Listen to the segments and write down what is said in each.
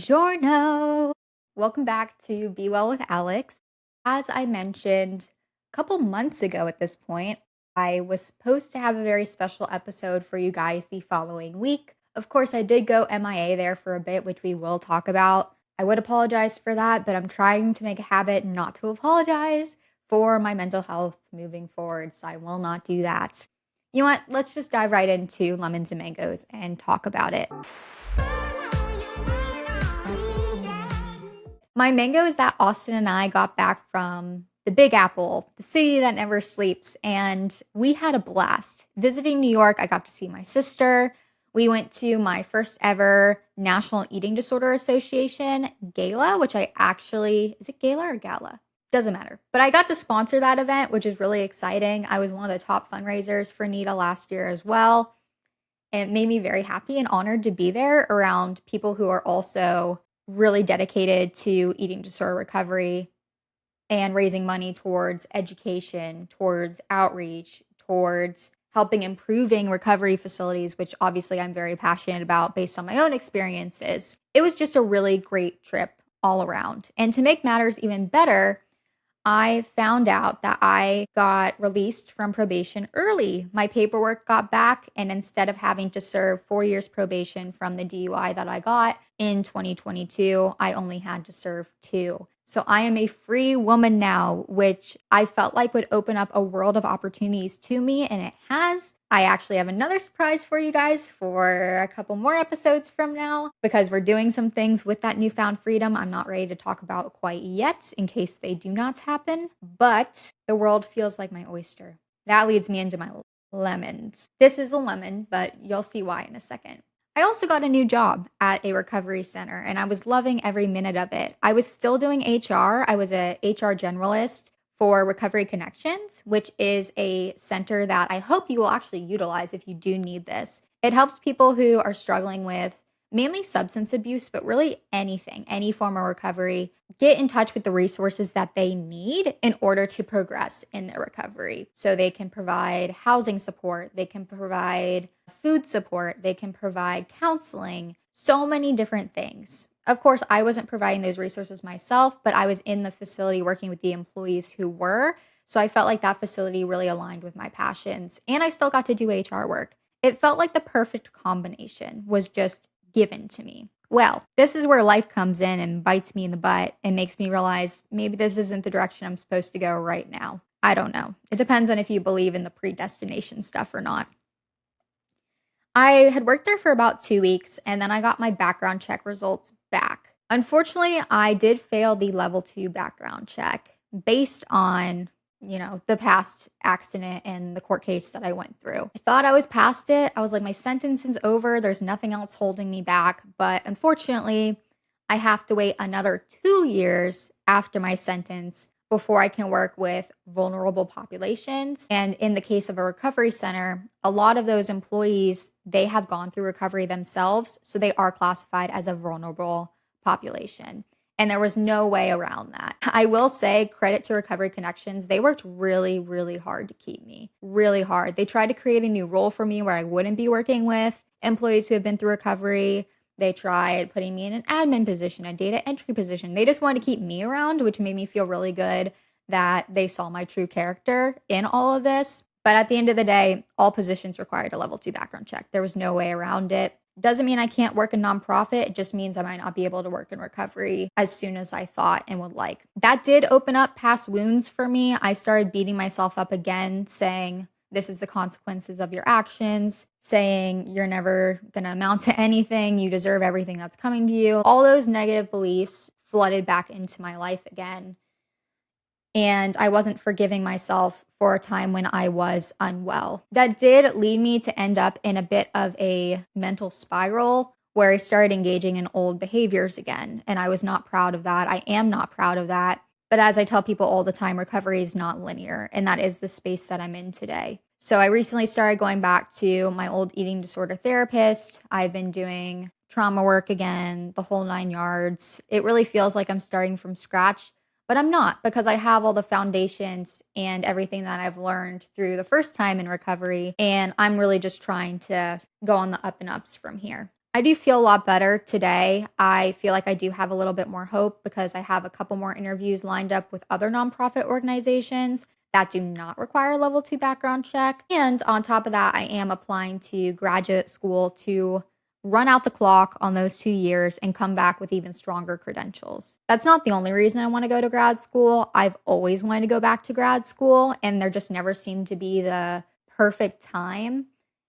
Buongiorno! Welcome back to Be Well with Alex. As I mentioned a couple months ago at this point, I was supposed to have a very special episode for you guys the following week. Of course, I did go MIA there for a bit, which we will talk about. I would apologize for that, but I'm trying to make a habit not to apologize for my mental health moving forward, so I will not do that. You know what? Let's just dive right into lemons and mangoes and talk about it. My mango is that Austin and I got back from the Big Apple, the city that never sleeps, and we had a blast. Visiting New York, I got to see my sister. We went to my first ever National Eating Disorder Association gala, which is it gala or gala? Doesn't matter. But I got to sponsor that event, which is really exciting. I was one of the top fundraisers for NEDA last year as well. And it made me very happy and honored to be there around people who are also really dedicated to eating disorder recovery and raising money towards education, towards outreach, towards helping improving recovery facilities, which obviously I'm very passionate about based on my own experiences. It was just a really great trip all around. And to make matters even better, I found out that I got released from probation early. My paperwork got back, and instead of having to serve 4 years probation from the DUI that I got in 2022, I only had to serve 2. So I am a free woman now, which I felt like would open up a world of opportunities to me, and it has. I actually have another surprise for you guys for a couple more episodes from now because we're doing some things with that newfound freedom I'm not ready to talk about quite yet in case they do not happen, but the world feels like my oyster. That leads me into my lemons. This is a lemon, but you'll see why in a second. I also got a new job at a recovery center, and I was loving every minute of it. I was still doing HR. I was a HR generalist for Recovery Connections, which is a center that I hope you will actually utilize if you do need this. It helps people who are struggling with mainly substance abuse, but really anything, any form of recovery, get in touch with the resources that they need in order to progress in their recovery. So they can provide housing support, they can provide food support, they can provide counseling, so many different things. Of course, I wasn't providing those resources myself, but I was in the facility working with the employees who were. So I felt like that facility really aligned with my passions, and I still got to do HR work. It felt like the perfect combination was just given to me. Well, this is where life comes in and bites me in the butt and makes me realize maybe this isn't the direction I'm supposed to go right now. I don't know. It depends on if you believe in the predestination stuff or not. I had worked there for about 2 weeks, and then I got my background check results back. Unfortunately, I did fail the level 2 background check based on the past accident and the court case that I went through. I thought I was past it. I was like, my sentence is over. There's nothing else holding me back. But unfortunately, I have to wait another 2 years after my sentence before I can work with vulnerable populations. And in the case of a recovery center, a lot of those employees, they have gone through recovery themselves. So they are classified as a vulnerable population. And there was no way around that. I will say credit to Recovery Connections. They worked really, really hard to keep me. Really hard. They tried to create a new role for me where I wouldn't be working with employees who have been through recovery. They tried putting me in an admin position, a data entry position. They just wanted to keep me around, which made me feel really good that they saw my true character in all of this. But at the end of the day, all positions required a level 2 background check. There was no way around it. Doesn't mean I can't work in nonprofit. It just means I might not be able to work in recovery as soon as I thought and would like. That did open up past wounds for me. I started beating myself up again, saying, this is the consequences of your actions, saying you're never going to amount to anything. You deserve everything that's coming to you. All those negative beliefs flooded back into my life again. And I wasn't forgiving myself for a time when I was unwell. That did lead me to end up in a bit of a mental spiral where I started engaging in old behaviors again. And I was not proud of that. I am not proud of that. But as I tell people all the time, recovery is not linear. And that is the space that I'm in today. So I recently started going back to my old eating disorder therapist. I've been doing trauma work again, the whole 9 yards. It really feels like I'm starting from scratch. But I'm not, because I have all the foundations and everything that I've learned through the first time in recovery. And I'm really just trying to go on the up and ups from here. I do feel a lot better today. I feel like I do have a little bit more hope because I have a couple more interviews lined up with other nonprofit organizations that do not require a level 2 background check. And on top of that, I am applying to graduate school to run out the clock on those 2 years and come back with even stronger credentials. That's not the only reason I want to go to grad school. I've always wanted to go back to grad school, and there just never seemed to be the perfect time.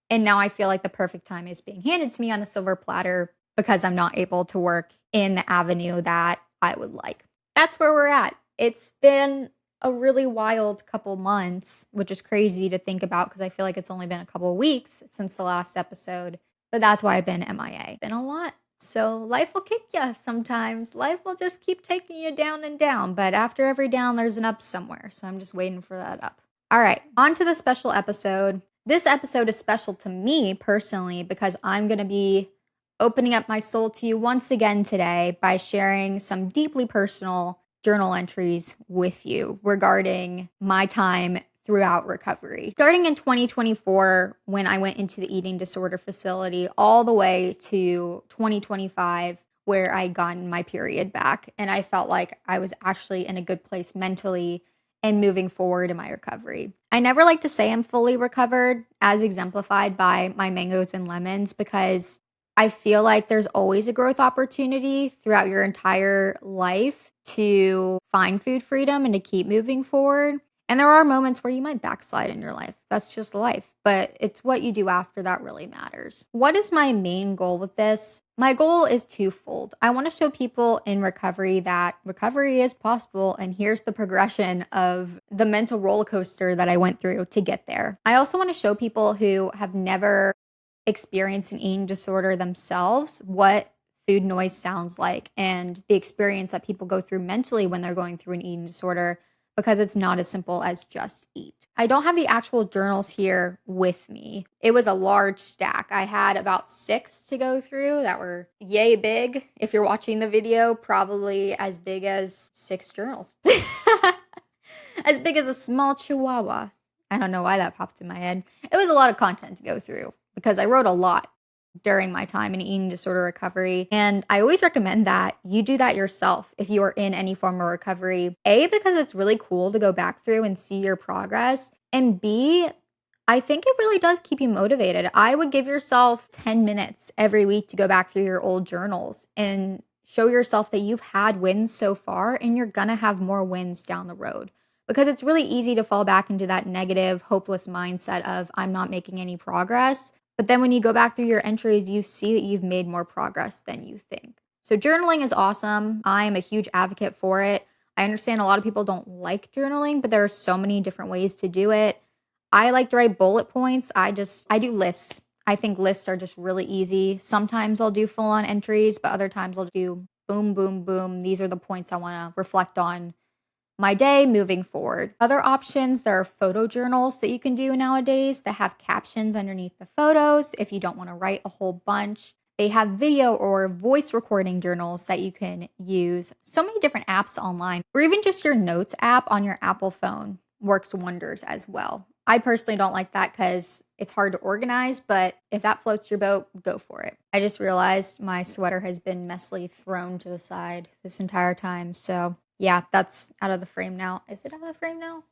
And now I feel like the perfect time is being handed to me on a silver platter because I'm not able to work in the avenue that I would like. That's where we're at. It's been a really wild couple months, which is crazy to think about because I feel like it's only been a couple weeks since the last episode. But that's why I've been MIA. Been a lot. So life will kick you sometimes. Life will just keep taking you down and down. But after every down, there's an up somewhere. So I'm just waiting for that up. All right, on to the special episode. This episode is special to me personally because I'm going to be opening up my soul to you once again today by sharing some deeply personal journal entries with you regarding my time throughout recovery. Starting in 2024, when I went into the eating disorder facility, all the way to 2025, where I gotten my period back. And I felt like I was actually in a good place mentally and moving forward in my recovery. I never like to say I'm fully recovered, as exemplified by my mangoes and lemons, because I feel like there's always a growth opportunity throughout your entire life to find food freedom and to keep moving forward. And there are moments where you might backslide in your life. That's just life. But it's what you do after that really matters. What is my main goal with this? My goal is twofold. I want to show people in recovery that recovery is possible. And here's the progression of the mental roller coaster that I went through to get there. I also want to show people who have never experienced an eating disorder themselves what food noise sounds like and the experience that people go through mentally when they're going through an eating disorder, because it's not as simple as just eat. I don't have the actual journals here with me. It was a large stack. I had about 6 to go through that were yay big. If you're watching the video, probably as big as 6 journals. As big as a small chihuahua. I don't know why that popped in my head. It was a lot of content to go through because I wrote a lot during my time in eating disorder recovery. And I always recommend that you do that yourself if you are in any form of recovery. A, because it's really cool to go back through and see your progress. And B, I think it really does keep you motivated. I would give yourself 10 minutes every week to go back through your old journals and show yourself that you've had wins so far and you're gonna have more wins down the road. Because it's really easy to fall back into that negative, hopeless mindset of I'm not making any progress. But then when you go back through your entries, you see that you've made more progress than you think. So journaling is awesome. I am a huge advocate for it. I understand a lot of people don't like journaling, but there are so many different ways to do it. I like to write bullet points. I do lists. I think lists are just really easy. Sometimes I'll do full on entries, but other times I'll do boom, boom, boom. These are the points I want to reflect on my day moving forward. Other options, there are photo journals that you can do nowadays that have captions underneath the photos if you don't want to write a whole bunch. They have video or voice recording journals that you can use. So many different apps online, or even just your notes app on your Apple phone works wonders as well. I personally don't like that because it's hard to organize, but if that floats your boat, go for it. I just realized my sweater has been messily thrown to the side this entire time, so yeah, that's out of the frame now. Is it out of the frame now?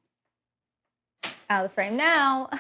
Out of the frame now.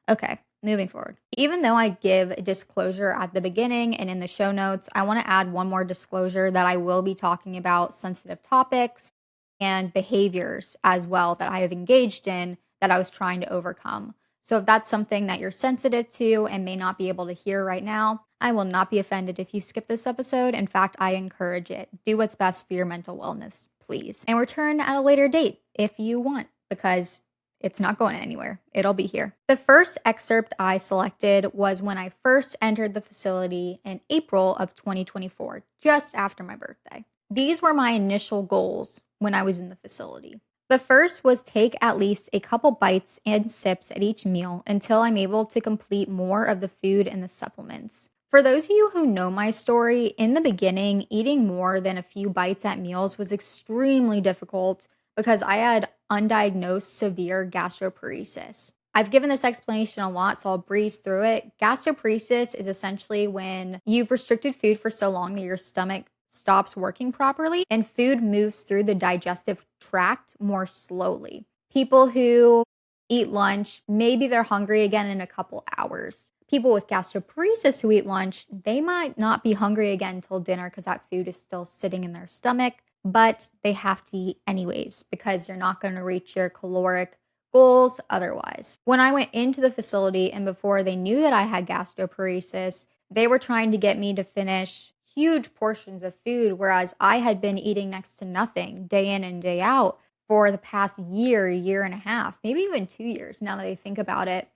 Okay, moving forward. Even though I give a disclosure at the beginning and in the show notes, I want to add one more disclosure that I will be talking about sensitive topics and behaviors as well that I have engaged in that I was trying to overcome. So if that's something that you're sensitive to and may not be able to hear right now, I will not be offended if you skip this episode. In fact, I encourage it. Do what's best for your mental wellness, please. And return at a later date if you want, because it's not going anywhere. It'll be here. The first excerpt I selected was when I first entered the facility in April of 2024, just after my birthday. These were my initial goals when I was in the facility. The first was take at least a couple bites and sips at each meal until I'm able to complete more of the food and the supplements. For those of you who know my story, in the beginning, eating more than a few bites at meals was extremely difficult because I had undiagnosed severe gastroparesis. I've given this explanation a lot, so I'll breeze through it. Gastroparesis is essentially when you've restricted food for so long that your stomach stops working properly and food moves through the digestive tract more slowly. People who eat lunch, maybe they're hungry again in a couple hours. People with gastroparesis who eat lunch, they might not be hungry again until dinner because that food is still sitting in their stomach, but they have to eat anyways because you're not going to reach your caloric goals otherwise. When I went into the facility and before they knew that I had gastroparesis, they were trying to get me to finish huge portions of food, whereas I had been eating next to nothing day in and day out for the past year, year and a half, maybe even 2 years now that I think about it.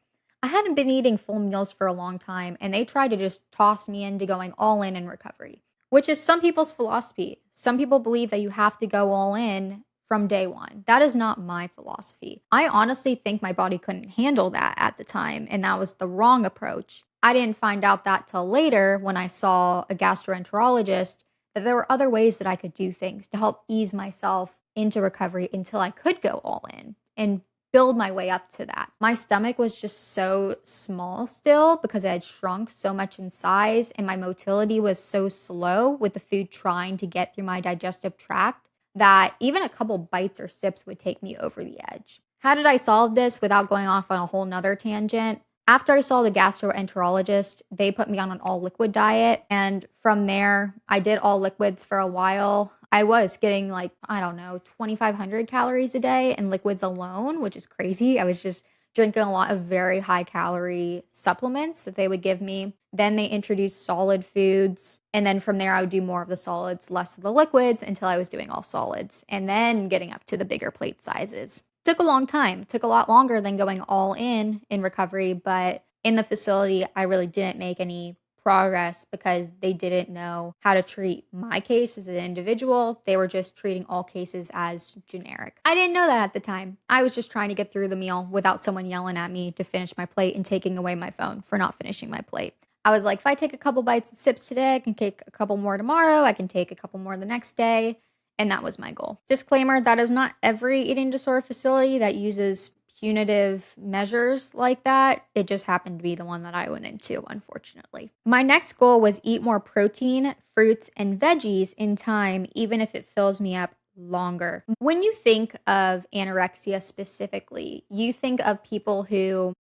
I hadn't been eating full meals for a long time, and they tried to just toss me into going all in recovery, which is some people's philosophy. Some people believe that you have to go all in from day one. That is not my philosophy. I honestly think my body couldn't handle that at the time, and that was the wrong approach. I didn't find out that till later when I saw a gastroenterologist that there were other ways that I could do things to help ease myself into recovery until I could go all in and build my way up to that. My stomach was just so small still because it had shrunk so much in size, and my motility was so slow with the food trying to get through my digestive tract that even a couple bites or sips would take me over the edge. How did I solve this without going off on a whole nother tangent? After I saw the gastroenterologist, they put me on an all liquid diet. And from there, I did all liquids for a while. I was getting like, I don't know, 2,500 calories a day in liquids alone, which is crazy. I was just drinking a lot of very high calorie supplements that they would give me. Then they introduced solid foods. And then from there, I would do more of the solids, less of the liquids until I was doing all solids and then getting up to the bigger plate sizes. Took a long time, took a lot longer than going all in recovery. But in the facility, I really didn't make any progress because they didn't know how to treat my case as an individual. They were just treating all cases as generic. I didn't know that at the time. I was just trying to get through the meal without someone yelling at me to finish my plate and taking away my phone for not finishing my plate. I was like, if I take a couple bites and sips today, I can take a couple more tomorrow. I can take a couple more the next day. And that was my goal. Disclaimer, that is not every eating disorder facility that uses punitive measures like that. It just happened to be the one that I went into, unfortunately. My next goal was eat more protein, fruits, and veggies in time, even if it fills me up longer. When you think of anorexia specifically, you think of people who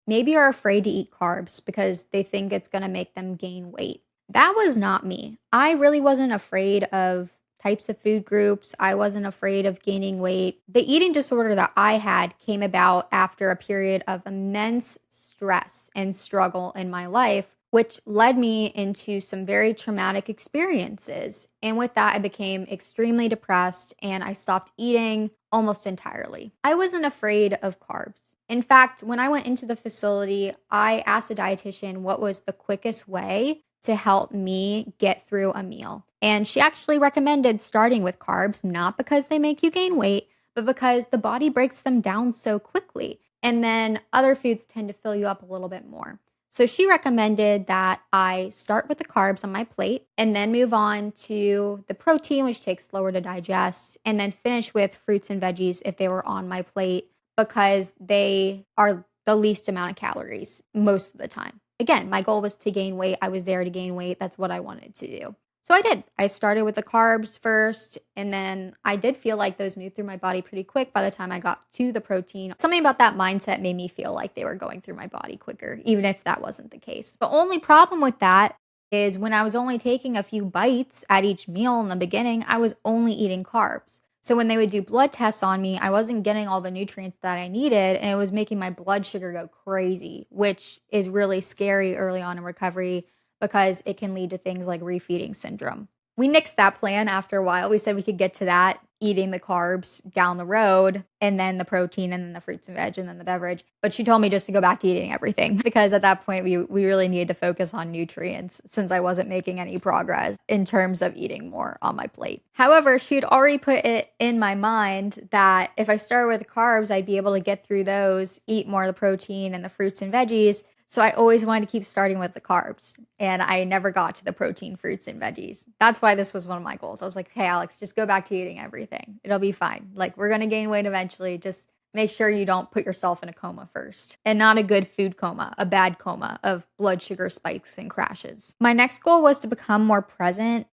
maybe are afraid to eat carbs because they think it's going to make them gain weight. That was not me. I really wasn't afraid of types of food groups. I wasn't afraid of gaining weight. The eating disorder that I had came about after a period of immense stress and struggle in my life, which led me into some very traumatic experiences. And with that, I became extremely depressed and I stopped eating almost entirely. I wasn't afraid of carbs. In fact, when I went into the facility, I asked the dietitian what was the quickest way to help me get through a meal. And she actually recommended starting with carbs, not because they make you gain weight, but because the body breaks them down so quickly. And then other foods tend to fill you up a little bit more. So she recommended that I start with the carbs on my plate and then move on to the protein, which takes slower to digest, and then finish with fruits and veggies if they were on my plate because they are the least amount of calories most of the time. Again, my goal was to gain weight. I was there to gain weight. That's what I wanted to do. So I did. I started with the carbs first, and then I did feel like those moved through my body pretty quick by the time I got to the protein. Something about that mindset made me feel like they were going through my body quicker, even if that wasn't the case. The only problem with that is when I was only taking a few bites at each meal in the beginning, I was only eating carbs. So when they would do blood tests on me, I wasn't getting all the nutrients that I needed, and it was making my blood sugar go crazy, which is really scary early on in recovery because it can lead to things like refeeding syndrome. We nixed that plan after a while. We said we could get to that eating the carbs down the road and then the protein and then the fruits and veg and then the beverage. But she told me just to go back to eating everything because at that point we really needed to focus on nutrients since I wasn't making any progress in terms of eating more on my plate. However, she had already put it in my mind that if I started with the carbs, I'd be able to get through those, eat more of the protein and the fruits and veggies. So I always wanted to keep starting with the carbs, and I never got to the protein, fruits, and veggies. That's why this was one of my goals. I was like, hey, Alex, just go back to eating everything. It'll be fine. Like, we're going to gain weight eventually. Just make sure you don't put yourself in a coma first. And not a good food coma, a bad coma of blood sugar spikes and crashes. My next goal was to become more present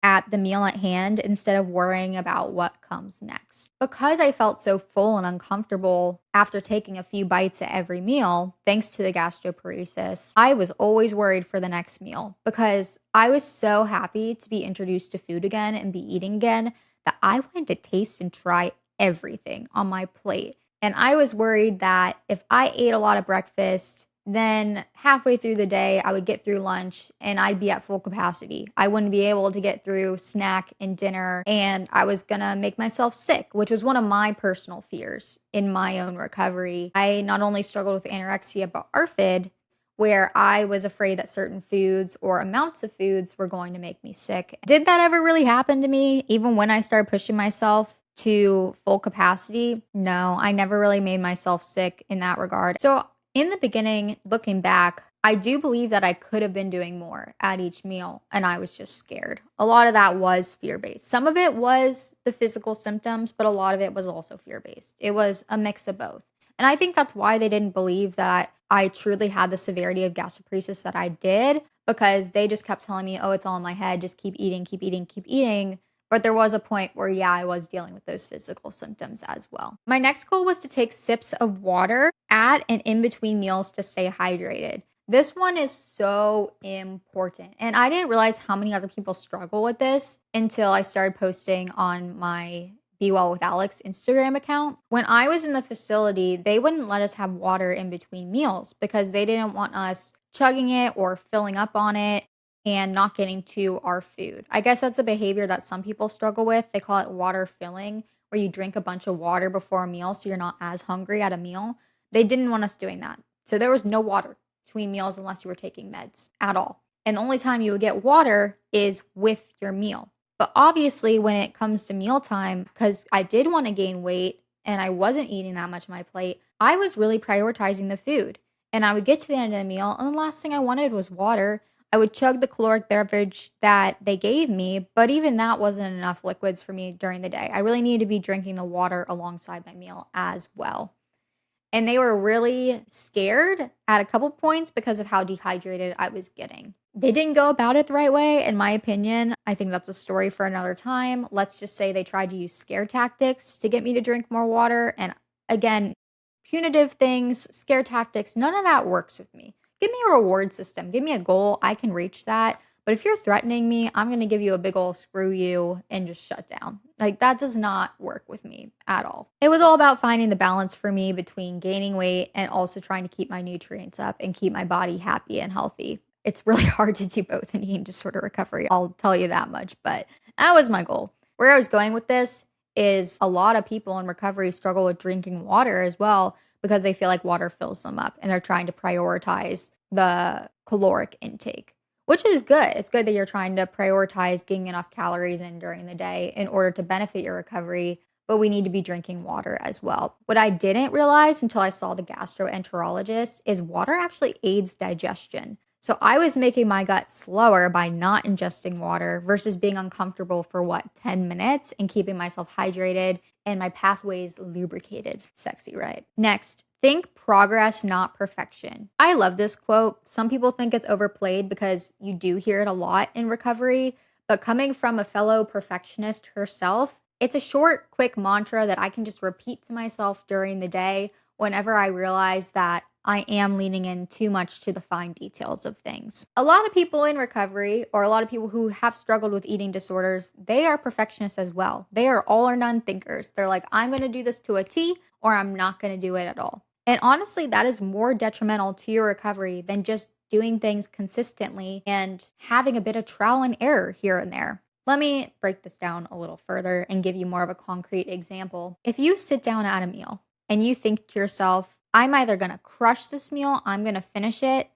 at the meal at hand instead of worrying about what comes next. Because I felt so full and uncomfortable after taking a few bites at every meal, thanks to the gastroparesis, I was always worried for the next meal because I was so happy to be introduced to food again and be eating again that I wanted to taste and try everything on my plate. And I was worried that if I ate a lot of breakfast, then halfway through the day, I would get through lunch and I'd be at full capacity. I wouldn't be able to get through snack and dinner, and I was gonna make myself sick, which was one of my personal fears in my own recovery. I not only struggled with anorexia, but ARFID, where I was afraid that certain foods or amounts of foods were going to make me sick. Did that ever really happen to me, even when I started pushing myself to full capacity? No, I never really made myself sick in that regard. So in the beginning, looking back, I do believe that I could have been doing more at each meal, and I was just scared. A lot of that was fear-based. Some of it was the physical symptoms, but a lot of it was also fear-based. It was a mix of both. And I think that's why they didn't believe that I truly had the severity of gastroparesis that I did, because they just kept telling me, oh, it's all in my head. Just keep eating, keep eating, keep eating. But there was a point where, yeah, I was dealing with those physical symptoms as well. My next goal was to take sips of water at and in between meals to stay hydrated. This one is so important. And I didn't realize how many other people struggle with this until I started posting on my Be Well with Alex Instagram account. When I was in the facility, they wouldn't let us have water in between meals because they didn't want us chugging it or filling up on it and not getting to our food. I guess that's a behavior that some people struggle with. They call it water filling, where you drink a bunch of water before a meal so you're not as hungry at a meal. They didn't want us doing that. So there was no water between meals unless you were taking meds at all. And the only time you would get water is with your meal. But obviously, when it comes to mealtime, because I did want to gain weight and I wasn't eating that much on my plate, I was really prioritizing the food. And I would get to the end of the meal, and the last thing I wanted was water. I would chug the caloric beverage that they gave me, but even that wasn't enough liquids for me during the day. I really needed to be drinking the water alongside my meal as well. And they were really scared at a couple points because of how dehydrated I was getting. They didn't go about it the right way, in my opinion. I think that's a story for another time. Let's just say they tried to use scare tactics to get me to drink more water. And again, punitive things, scare tactics, none of that works with me. Give me a reward system. Give me a goal. I can reach that. But if you're threatening me, I'm going to give you a big ol' screw you and just shut down. Like, that does not work with me at all. It was all about finding the balance for me between gaining weight and also trying to keep my nutrients up and keep my body happy and healthy. It's really hard to do both in eating disorder recovery. I'll tell you that much, but that was my goal. Where I was going with this is a lot of people in recovery struggle with drinking water as well because they feel like water fills them up and they're trying to prioritize the caloric intake, which is good. It's good that you're trying to prioritize getting enough calories in during the day in order to benefit your recovery, but we need to be drinking water as well. What I didn't realize until I saw the gastroenterologist is water actually aids digestion. So I was making my gut slower by not ingesting water versus being uncomfortable for 10 minutes and keeping myself hydrated and my pathways lubricated. Sexy, right? Next, think progress, not perfection. I love this quote. Some people think it's overplayed because you do hear it a lot in recovery, but coming from a fellow perfectionist herself, it's a short, quick mantra that I can just repeat to myself during the day whenever I realize that I am leaning in too much to the fine details of things. A lot of people in recovery, or a lot of people who have struggled with eating disorders, they are perfectionists as well. They are all or none thinkers. They're like, I'm going to do this to a T, or I'm not going to do it at all. And honestly, that is more detrimental to your recovery than just doing things consistently and having a bit of trial and error here and there. Let me break this down a little further and give you more of a concrete example. If you sit down at a meal and you think to yourself, I'm either going to crush this meal, I'm going to finish it,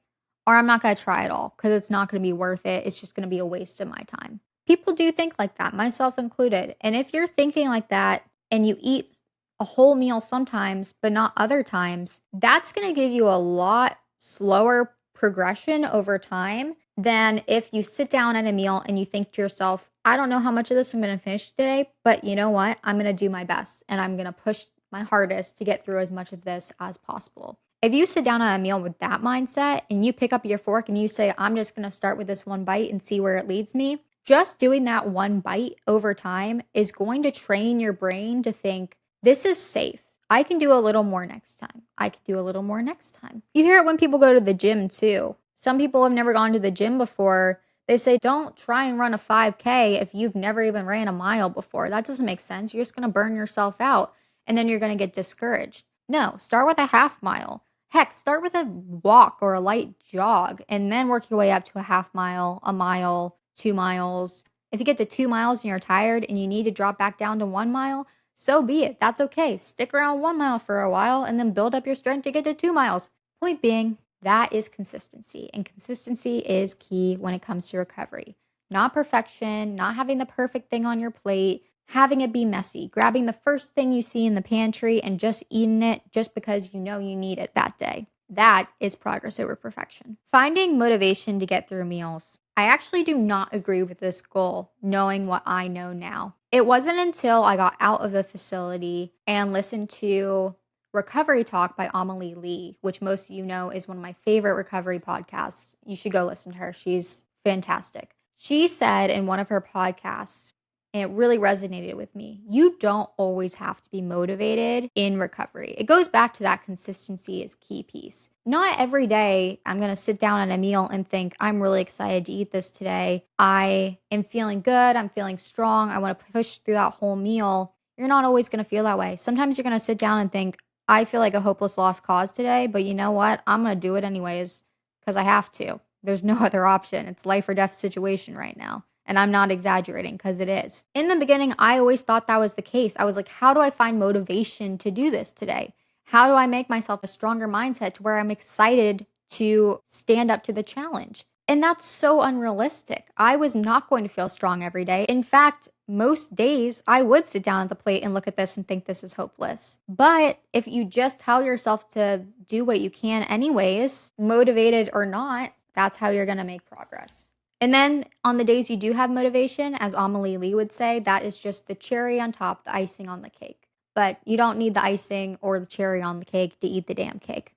or I'm not going to try it all because it's not going to be worth it. It's just going to be a waste of my time. People do think like that, myself included. And if you're thinking like that and you eat a whole meal sometimes, but not other times, that's going to give you a lot slower progression over time than if you sit down at a meal and you think to yourself, I don't know how much of this I'm going to finish today, but you know what? I'm going to do my best and I'm going to push my hardest to get through as much of this as possible. If you sit down on a meal with that mindset and you pick up your fork and you say, I'm just going to start with this one bite and see where it leads me, just doing that one bite over time is going to train your brain to think, this is safe. I can do a little more next time. I can do a little more next time. You hear it when people go to the gym too. Some people have never gone to the gym before. They say, don't try and run a 5K if you've never even ran a mile before. That doesn't make sense. You're just going to burn yourself out and then you're going to get discouraged. No, start with a half mile. Heck, start with a walk or a light jog and then work your way up to a half mile, a mile, 2 miles. If you get to 2 miles and you're tired and you need to drop back down to 1 mile, so be it. That's okay. Stick around 1 mile for a while and then build up your strength to get to 2 miles. Point being, that is consistency. And consistency is key when it comes to recovery. Not perfection, not having the perfect thing on your plate, having it be messy, grabbing the first thing you see in the pantry and just eating it just because you know you need it that day. That is progress over perfection. Finding motivation to get through meals. I actually do not agree with this goal, knowing what I know now. It wasn't until I got out of the facility and listened to Recovery Talk by Amelie Lee, which most of you know is one of my favorite recovery podcasts. You should go listen to her. She's fantastic. She said in one of her podcasts, and it really resonated with me, you don't always have to be motivated in recovery. It goes back to that consistency is key piece. Not every day I'm going to sit down at a meal and think, I'm really excited to eat this today. I am feeling good. I'm feeling strong. I want to push through that whole meal. You're not always going to feel that way. Sometimes you're going to sit down and think, I feel like a hopeless lost cause today, but you know what? I'm going to do it anyways because I have to. There's no other option. It's life or death situation right now. And I'm not exaggerating because it is. In the beginning, I always thought that was the case. I was like, how do I find motivation to do this today? How do I make myself a stronger mindset to where I'm excited to stand up to the challenge? And that's so unrealistic. I was not going to feel strong every day. In fact, most days I would sit down at the plate and look at this and think this is hopeless. But if you just tell yourself to do what you can anyways, motivated or not, that's how you're going to make progress. And then on the days you do have motivation, as Amelie Lee would say, that is just the cherry on top, the icing on the cake. But you don't need the icing or the cherry on the cake to eat the damn cake.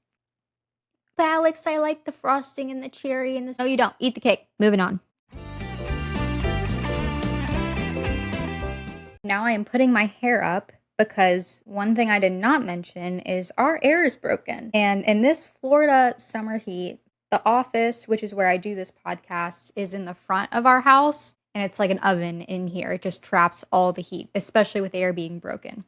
But Alex, I like the frosting and the cherry and this. No, you don't. Eat the cake. Moving on. Now I am putting my hair up because one thing I did not mention is our air is broken. And in this Florida summer heat, the office, which is where I do this podcast, is in the front of our house. And it's like an oven in here. It just traps all the heat, especially with air being broken.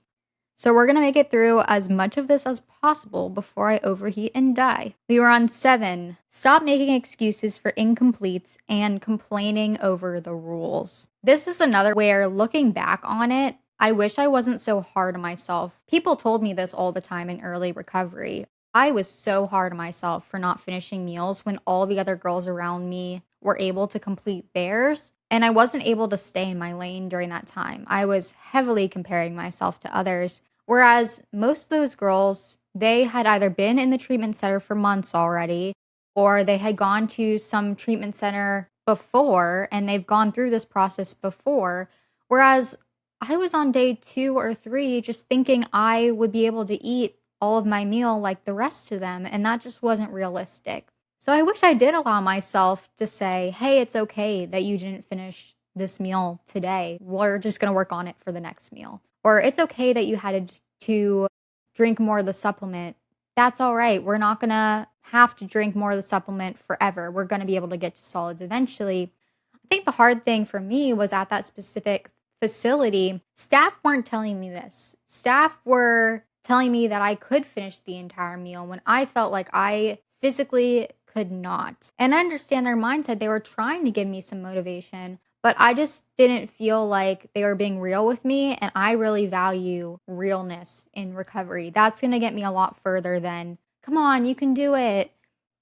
So we're going to make it through as much of this as possible before I overheat and die. We were on 7. Stop making excuses for incompletes and complaining over the rules. This is another where, looking back on it, I wish I wasn't so hard on myself. People told me this all the time in early recovery. I was so hard on myself for not finishing meals when all the other girls around me were able to complete theirs. And I wasn't able to stay in my lane during that time. I was heavily comparing myself to others. Whereas most of those girls, they had either been in the treatment center for months already, or they had gone to some treatment center before, and they've gone through this process before. Whereas I was on day 2 or 3 just thinking I would be able to eat all of my meal like the rest of them, and that just wasn't realistic. So I wish I did allow myself to say, hey, it's okay that you didn't finish this meal today. We're just going to work on it for the next meal. Or it's okay that you had to drink more of the supplement. That's all right. We're not going to have to drink more of the supplement forever. We're going to be able to get to solids eventually. I think the hard thing for me was at that specific facility, staff weren't telling me this. Staff were telling me that I could finish the entire meal when I felt like I physically could not. And I understand their mindset. They were trying to give me some motivation, but I just didn't feel like they were being real with me. And I really value realness in recovery. That's going to get me a lot further than, come on, you can do it.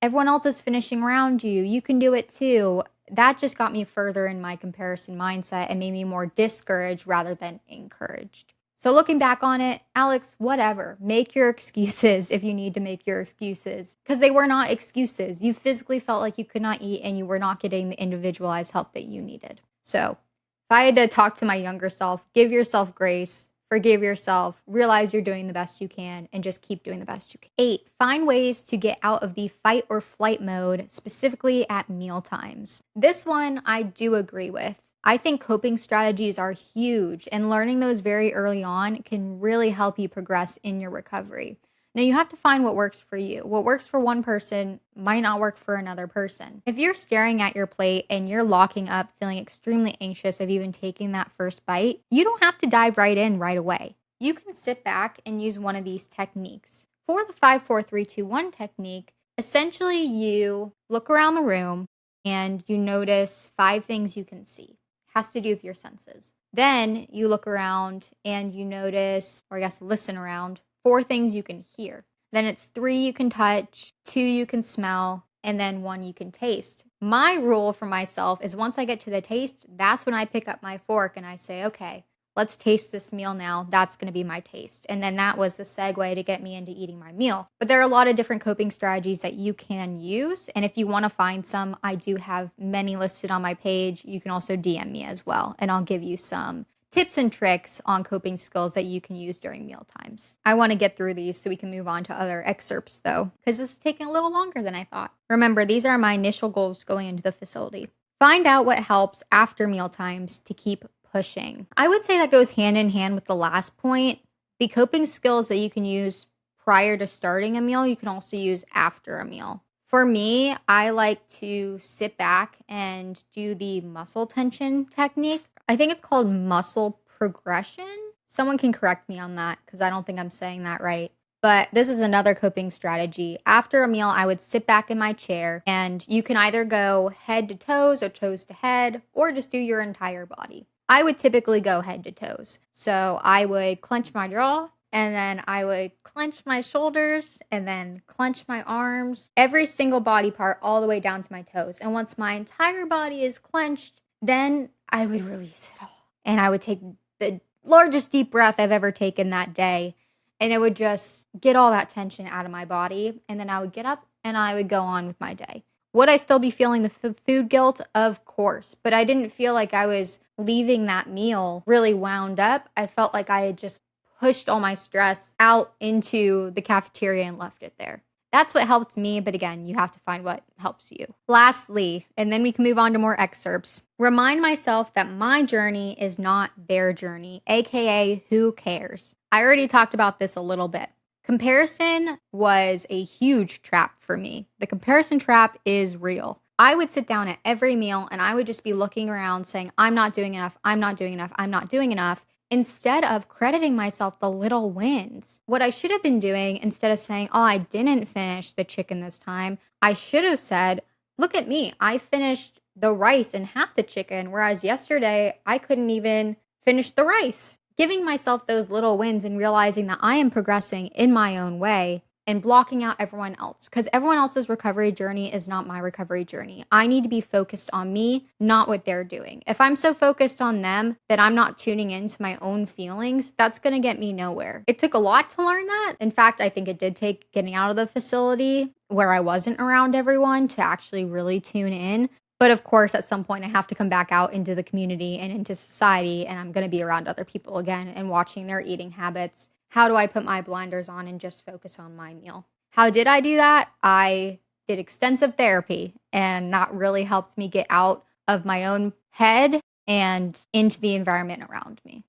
Everyone else is finishing around you. You can do it too. That just got me further in my comparison mindset and made me more discouraged rather than encouraged. So looking back on it, Alex, whatever. Make your excuses if you need to make your excuses. Because they were not excuses. You physically felt like you could not eat and you were not getting the individualized help that you needed. So if I had to talk to my younger self, give yourself grace. forgive yourself, realize you're doing the best you can, and just keep doing the best you can. 8, find ways to get out of the fight or flight mode, specifically at meal times. This one I do agree with. I think coping strategies are huge, and learning those very early on can really help you progress in your recovery. Now, you have to find what works for you. What works for one person might not work for another person. If you're staring at your plate and you're locking up, feeling extremely anxious of even taking that first bite, you don't have to dive right in right away. You can sit back and use one of these techniques. For the 5, 4, 3, 2, 1 technique, essentially you look around the room and you notice 5 things you can see. Has to do with your senses. Then you look around and you notice, or I guess listen around, 4 things you can hear. Then it's 3 you can touch, 2 you can smell, and then 1 you can taste. My rule for myself is once I get to the taste, that's when I pick up my fork and I say, okay, let's taste this meal now. That's going to be my taste. And then that was the segue to get me into eating my meal. But there are a lot of different coping strategies that you can use. And if you want to find some, I do have many listed on my page. You can also DM me as well, and I'll give you some tips and tricks on coping skills that you can use during meal times. I want to get through these so we can move on to other excerpts though, because this is taking a little longer than I thought. Remember, these are my initial goals going into the facility. Find out what helps after meal times to keep pushing. I would say that goes hand in hand with the last point. The coping skills that you can use prior to starting a meal, you can also use after a meal. For me, I like to sit back and do the muscle tension technique. I think it's called muscle progression. Someone can correct me on that because I don't think I'm saying that right. But this is another coping strategy. After a meal, I would sit back in my chair and you can either go head to toes or toes to head or just do your entire body. I would typically go head to toes. So I would clench my jaw and then I would clench my shoulders and then clench my arms, every single body part all the way down to my toes. And once my entire body is clenched, then I would release it all. And I would take the largest deep breath I've ever taken that day. And it would just get all that tension out of my body. And then I would get up and I would go on with my day. Would I still be feeling the food guilt? Of course. But I didn't feel like I was leaving that meal really wound up. I felt like I had just pushed all my stress out into the cafeteria and left it there. That's what helped me, but again, you have to find what helps you. Lastly, and then we can move on to more excerpts, remind myself that my journey is not their journey, aka who cares? I already talked about this a little bit. Comparison was a huge trap for me. The comparison trap is real. I would sit down at every meal and I would just be looking around saying, I'm not doing enough, I'm not doing enough, I'm not doing enough, instead of crediting myself the little wins. What I should have been doing, instead of saying, oh, I didn't finish the chicken this time, I should have said, look at me, I finished the rice and half the chicken, whereas yesterday I couldn't even finish the rice. Giving myself those little wins and realizing that I am progressing in my own way and blocking out everyone else, because everyone else's recovery journey is not my recovery journey. I need to be focused on me, not what they're doing. If I'm so focused on them that I'm not tuning into my own feelings, that's going to get me nowhere. It took a lot to learn that. In fact, I think it did take getting out of the facility where I wasn't around everyone to actually really tune in. But of course, at some point, I have to come back out into the community and into society, and I'm going to be around other people again and watching their eating habits. How do I put my blinders on and just focus on my meal? How did I do that? I did extensive therapy, and that really helped me get out of my own head and into the environment around me.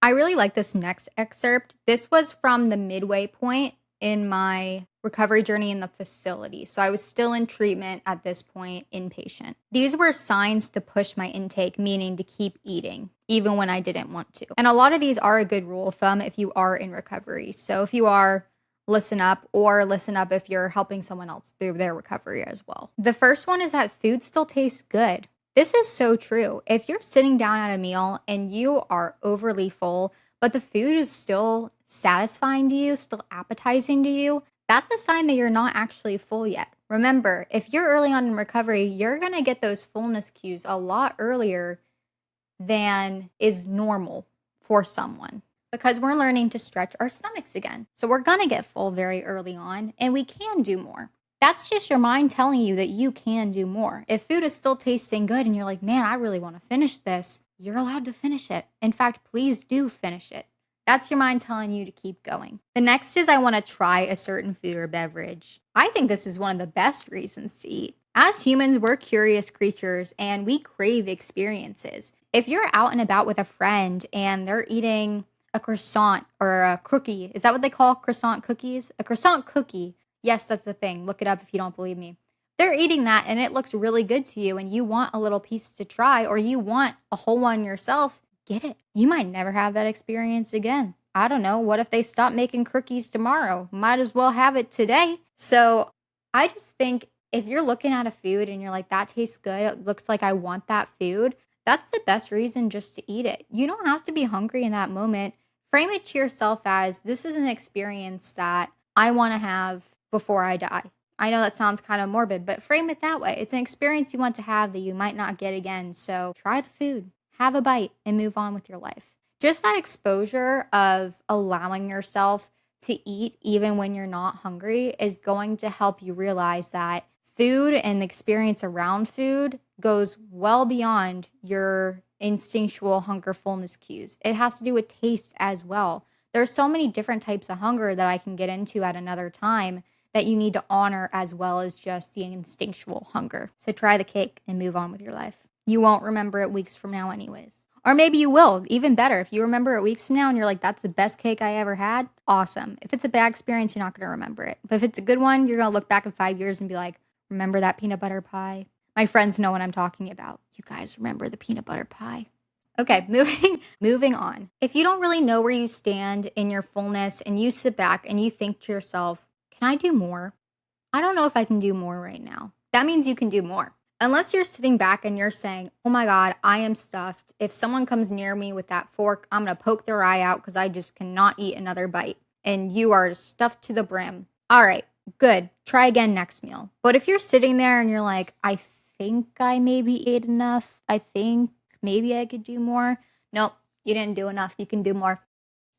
I really like this next excerpt. This was from the midway point in my recovery journey in the facility. So I was still in treatment at this point, inpatient. These were signs to push my intake, meaning to keep eating, even when I didn't want to. And a lot of these are a good rule of thumb if you are in recovery. So if you are, listen up, or listen up if you're helping someone else through their recovery as well. The first one is that food still tastes good. This is so true. If you're sitting down at a meal and you are overly full, but the food is still satisfying to you, still appetizing to you, that's a sign that you're not actually full yet. Remember, if you're early on in recovery, you're going to get those fullness cues a lot earlier than is normal for someone, because we're learning to stretch our stomachs again. So we're going to get full very early on, and we can do more. That's just your mind telling you that you can do more. If food is still tasting good and you're like, man, I really want to finish this, you're allowed to finish it. In fact, please do finish it. That's your mind telling you to keep going. The next is I want to try a certain food or beverage. I think this is one of the best reasons to eat. As humans, we're curious creatures and we crave experiences. If you're out and about with a friend and they're eating a croissant or a cookie, is that what they call croissant cookies? A croissant cookie. Yes, that's the thing. Look it up if you don't believe me. They're eating that and it looks really good to you and you want a little piece to try or you want a whole one yourself, get it. You might never have that experience again. I don't know. What if they stop making cookies tomorrow? Might as well have it today. So I just think if you're looking at a food and you're like, that tastes good, it looks like I want that food, that's the best reason just to eat it. You don't have to be hungry in that moment. Frame it to yourself as this is an experience that I want to have before I die. I know that sounds kind of morbid, but frame it that way. It's an experience you want to have that you might not get again. So try the food, have a bite, and move on with your life. Just that exposure of allowing yourself to eat even when you're not hungry is going to help you realize that food and the experience around food goes well beyond your instinctual hunger fullness cues. It has to do with taste as well. There's so many different types of hunger that I can get into at another time that you need to honor as well as just the instinctual hunger. So try the cake and move on with your life. You won't remember it weeks from now anyways. Or maybe you will. Even better, if you remember it weeks from now and you're like, that's the best cake I ever had, awesome. If it's a bad experience, you're not going to remember it. But if it's a good one, you're going to look back in 5 years and be like, remember that peanut butter pie? My friends know what I'm talking about. You guys remember the peanut butter pie? Okay, moving on. If you don't really know where you stand in your fullness and you sit back and you think to yourself, can I do more? I don't know if I can do more right now. That means you can do more. Unless you're sitting back and you're saying, oh my God, I am stuffed. If someone comes near me with that fork, I'm going to poke their eye out because I just cannot eat another bite. And you are stuffed to the brim. All right, good. Try again next meal. But if you're sitting there and you're like, I think I maybe ate enough. I think maybe I could do more. Nope, you didn't do enough. You can do more.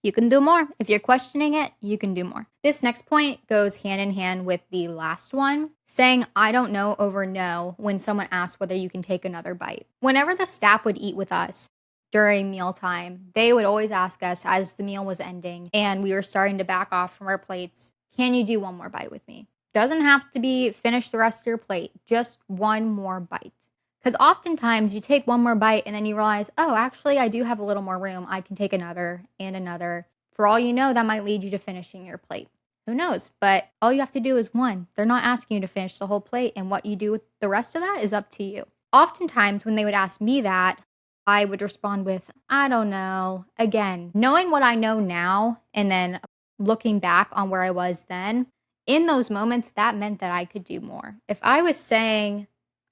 You can do more. If you're questioning it, you can do more. This next point goes hand in hand with the last one, saying I don't know over no when someone asks whether you can take another bite. Whenever the staff would eat with us during mealtime, they would always ask us as the meal was ending and we were starting to back off from our plates, can you do one more bite with me? Doesn't have to be finish the rest of your plate, just one more bite. Because oftentimes you take one more bite and then you realize, oh, actually, I do have a little more room. I can take another and another. For all you know, that might lead you to finishing your plate. Who knows? But all you have to do is one. They're not asking you to finish the whole plate. And what you do with the rest of that is up to you. Oftentimes when they would ask me that, I would respond with, I don't know. Again, knowing what I know now and then looking back on where I was then, in those moments, that meant that I could do more. If I was saying,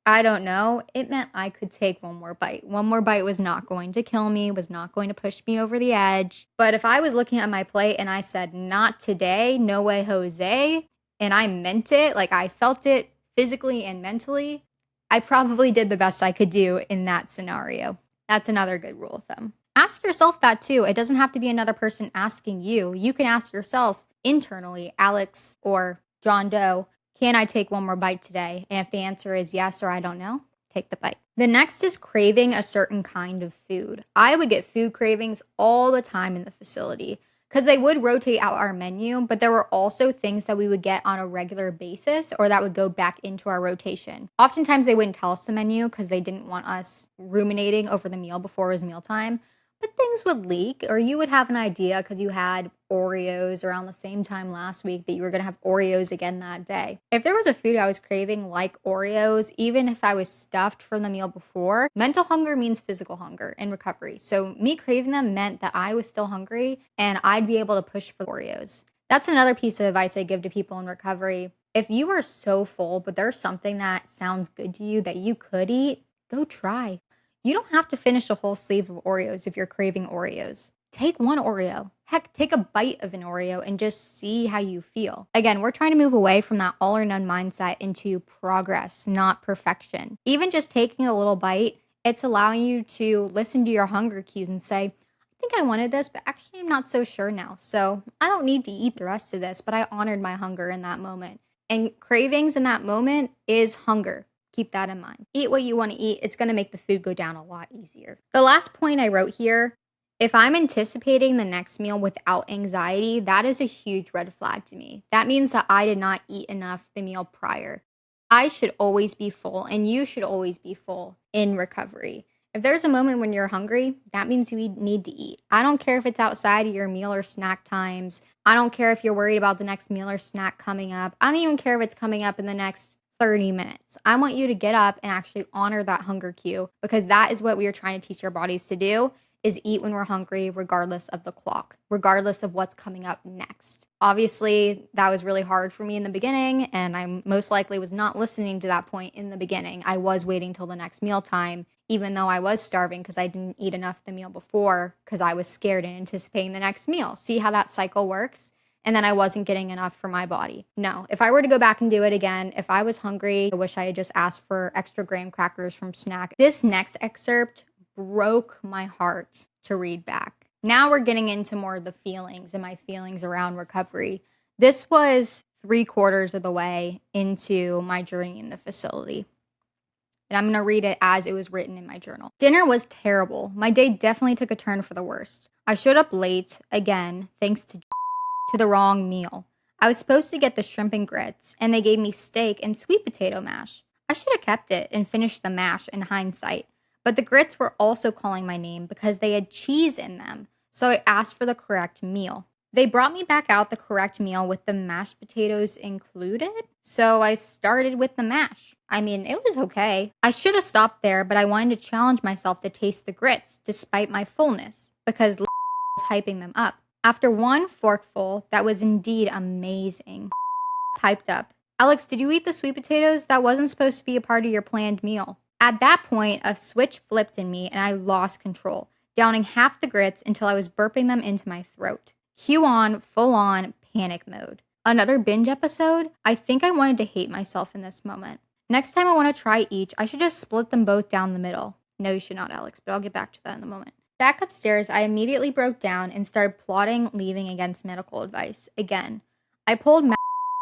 I don't know, it meant I could take one more bite. One more bite was not going to kill me, was not going to push me over the edge. But if I was looking at my plate and I said, not today, no way, Jose, and I meant it, like I felt it physically and mentally, I probably did the best I could do in that scenario. That's another good rule of thumb. Ask yourself that too. It doesn't have to be another person asking you. You can ask yourself internally, Alex or John Doe, can I take one more bite today? And if the answer is yes or I don't know, take the bite. The next is craving a certain kind of food. I would get food cravings all the time in the facility because they would rotate out our menu, but there were also things that we would get on a regular basis or that would go back into our rotation. Oftentimes they wouldn't tell us the menu because they didn't want us ruminating over the meal before it was mealtime. But things would leak, or you would have an idea because you had Oreos around the same time last week that you were going to have Oreos again that day. If there was a food I was craving like Oreos, even if I was stuffed from the meal before, mental hunger means physical hunger in recovery. So me craving them meant that I was still hungry and I'd be able to push for Oreos. That's another piece of advice I give to people in recovery. If you are so full, but there's something that sounds good to you that you could eat, go try. You don't have to finish a whole sleeve of Oreos if you're craving Oreos. Take one Oreo. Heck, take a bite of an Oreo and just see how you feel. Again, we're trying to move away from that all or none mindset into progress, not perfection. Even just taking a little bite, it's allowing you to listen to your hunger cues and say, I think I wanted this, but actually I'm not so sure now. So I don't need to eat the rest of this, but I honored my hunger in that moment. And cravings in that moment is hunger. Keep that in mind. Eat what you want to eat. It's going to make the food go down a lot easier. The last point I wrote here, if I'm anticipating the next meal without anxiety, that is a huge red flag to me. That means that I did not eat enough the meal prior. I should always be full, and you should always be full in recovery. If there's a moment when you're hungry, that means you need to eat. I don't care if it's outside of your meal or snack times. I don't care if you're worried about the next meal or snack coming up. I don't even care if it's coming up in the next 30 minutes. I want you to get up and actually honor that hunger cue, because that is what we are trying to teach our bodies to do, is eat when we're hungry, regardless of the clock, regardless of what's coming up next. Obviously, that was really hard for me in the beginning, and I most likely was not listening to that point in the beginning. I was waiting till the next meal time, even though I was starving because I didn't eat enough the meal before because I was scared and anticipating the next meal. See how that cycle works? And then I wasn't getting enough for my body. No, if I were to go back and do it again, if I was hungry, I wish I had just asked for extra graham crackers from Snack. This next excerpt broke my heart to read back. Now we're getting into more of the feelings and my feelings around recovery. This was 3/4 of the way into my journey in the facility. And I'm going to read it as it was written in my journal. Dinner was terrible. My day definitely took a turn for the worst. I showed up late, again, thanks to the wrong meal. I was supposed to get the shrimp and grits, and they gave me steak and sweet potato mash. I should have kept it and finished the mash in hindsight. But the grits were also calling my name because they had cheese in them, so I asked for the correct meal. They brought me back out the correct meal with the mashed potatoes included, so I started with the mash. I mean, it was okay. I should have stopped there, but I wanted to challenge myself to taste the grits, despite my fullness, because was hyping them up. After one forkful, that was indeed amazing, piped up, "Alex, did you eat the sweet potatoes? That wasn't supposed to be a part of your planned meal." At that point, a switch flipped in me and I lost control, downing half the grits until I was burping them into my throat. Cue on, full on panic mode. Another binge episode? I think I wanted to hate myself in this moment. Next time I want to try each, I should just split them both down the middle. No, you should not, Alex, but I'll get back to that in a moment. Back upstairs, I immediately broke down and started plotting leaving against medical advice. Again, I pulled Matt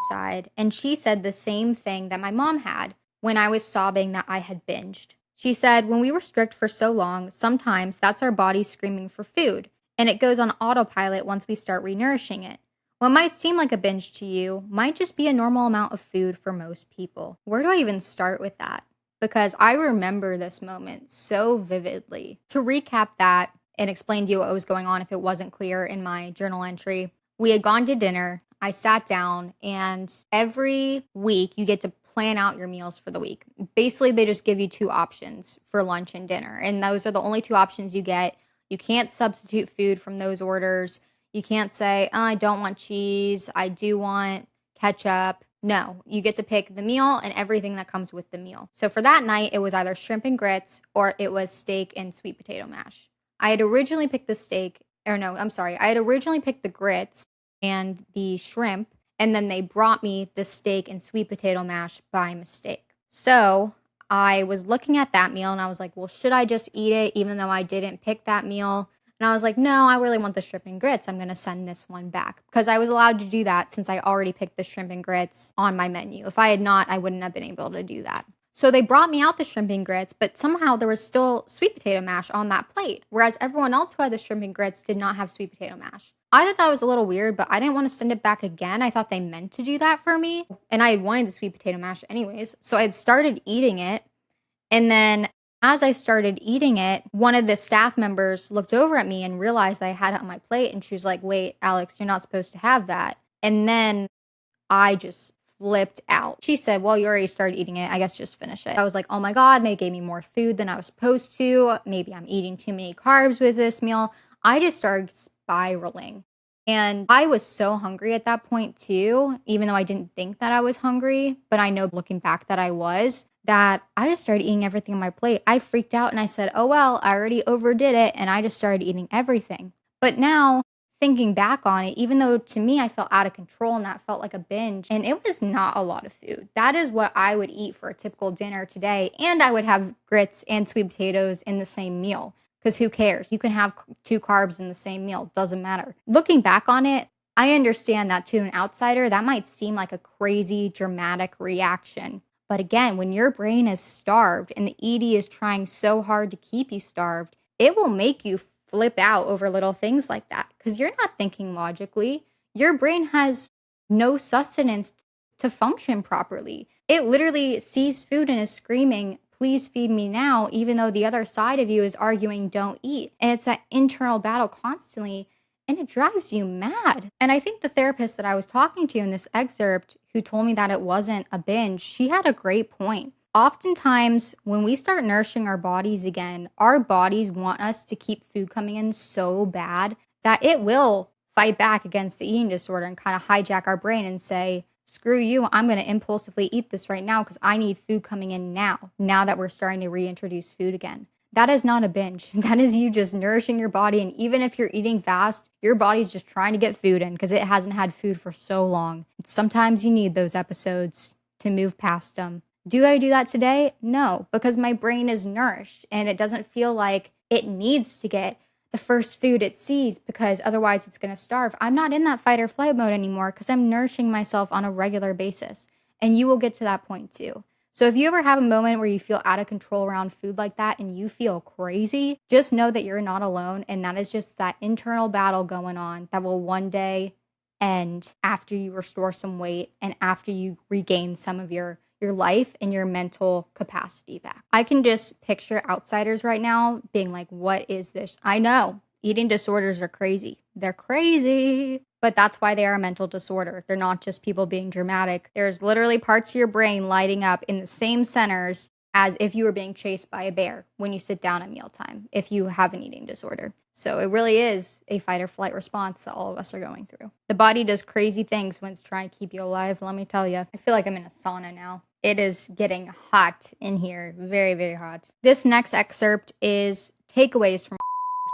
aside, and she said the same thing that my mom had when I was sobbing that I had binged. She said, when we restrict for so long, sometimes that's our body screaming for food, and it goes on autopilot once we start renourishing it. What might seem like a binge to you might just be a normal amount of food for most people. Where do I even start with that? Because I remember this moment so vividly. To recap that and explain to you what was going on if it wasn't clear in my journal entry, we had gone to dinner. I sat down, and every week you get to plan out your meals for the week. Basically, they just give you 2 options for lunch and dinner, and those are the only 2 options you get. You can't substitute food from those orders. You can't say, oh, I don't want cheese, I do want ketchup. No, you get to pick the meal and everything that comes with the meal. So for that night, it was either shrimp and grits or it was steak and sweet potato mash. I had originally picked I had originally picked the grits and the shrimp, and then they brought me the steak and sweet potato mash by mistake. So I was looking at that meal and I was like, well, should I just eat it even though I didn't pick that meal? And I was like, no, I really want the shrimp and grits. I'm going to send this one back, because I was allowed to do that since I already picked the shrimp and grits on my menu. If I had not, I wouldn't have been able to do that. So they brought me out the shrimp and grits, but somehow there was still sweet potato mash on that plate, whereas everyone else who had the shrimp and grits did not have sweet potato mash. I thought that was a little weird, but I didn't want to send it back again. I thought they meant to do that for me, and I had wanted the sweet potato mash anyways. So I had started eating it, and then as I started eating it, one of the staff members looked over at me and realized I had it on my plate, and she was like, wait, Alex, you're not supposed to have that. And then I just flipped out. She said, well, you already started eating it. I guess just finish it. I was like, oh my God, they gave me more food than I was supposed to. Maybe I'm eating too many carbs with this meal. I just started spiraling. And I was so hungry at that point too, even though I didn't think that I was hungry, but I know looking back that I was, that I just started eating everything on my plate. I freaked out and I said, oh, well, I already overdid it. And I just started eating everything. But now thinking back on it, even though to me I felt out of control and that felt like a binge, and it was not a lot of food. That is what I would eat for a typical dinner today. And I would have grits and sweet potatoes in the same meal. Because who cares? You can have 2 carbs in the same meal. Doesn't matter. Looking back on it, I understand that to an outsider, that might seem like a crazy, dramatic reaction. But again, when your brain is starved and the ED is trying so hard to keep you starved, it will make you flip out over little things like that because you're not thinking logically. Your brain has no sustenance to function properly. It literally sees food and is screaming, please feed me now, even though the other side of you is arguing, don't eat. And it's that internal battle constantly, and it drives you mad. And I think the therapist that I was talking to in this excerpt, who told me that it wasn't a binge, she had a great point. Oftentimes, when we start nourishing our bodies again, our bodies want us to keep food coming in so bad that it will fight back against the eating disorder and kind of hijack our brain and say, screw you, I'm going to impulsively eat this right now because I need food coming in now that we're starting to reintroduce food again. That is not a binge. That is you just nourishing your body. And even if you're eating fast, your body's just trying to get food in because it hasn't had food for so long. Sometimes you need those episodes to move past them. Do I do that today? No, because my brain is nourished and it doesn't feel like it needs to get the first food it sees because otherwise it's going to starve. I'm not in that fight or flight mode anymore because I'm nourishing myself on a regular basis. And you will get to that point too. So if you ever have a moment where you feel out of control around food like that and you feel crazy, just know that you're not alone. And that is just that internal battle going on that will one day end after you restore some weight and after you regain some of your life and your mental capacity back. I can just picture outsiders right now being like, what is this? I know eating disorders are crazy. They're crazy, but that's why they are a mental disorder. They're not just people being dramatic. There's literally parts of your brain lighting up in the same centers as if you were being chased by a bear when you sit down at mealtime, if you have an eating disorder. So it really is a fight or flight response that all of us are going through. The body does crazy things when it's trying to keep you alive, let me tell you. I feel like I'm in a sauna now. It is getting hot in here. Very, very hot. This next excerpt is takeaways from.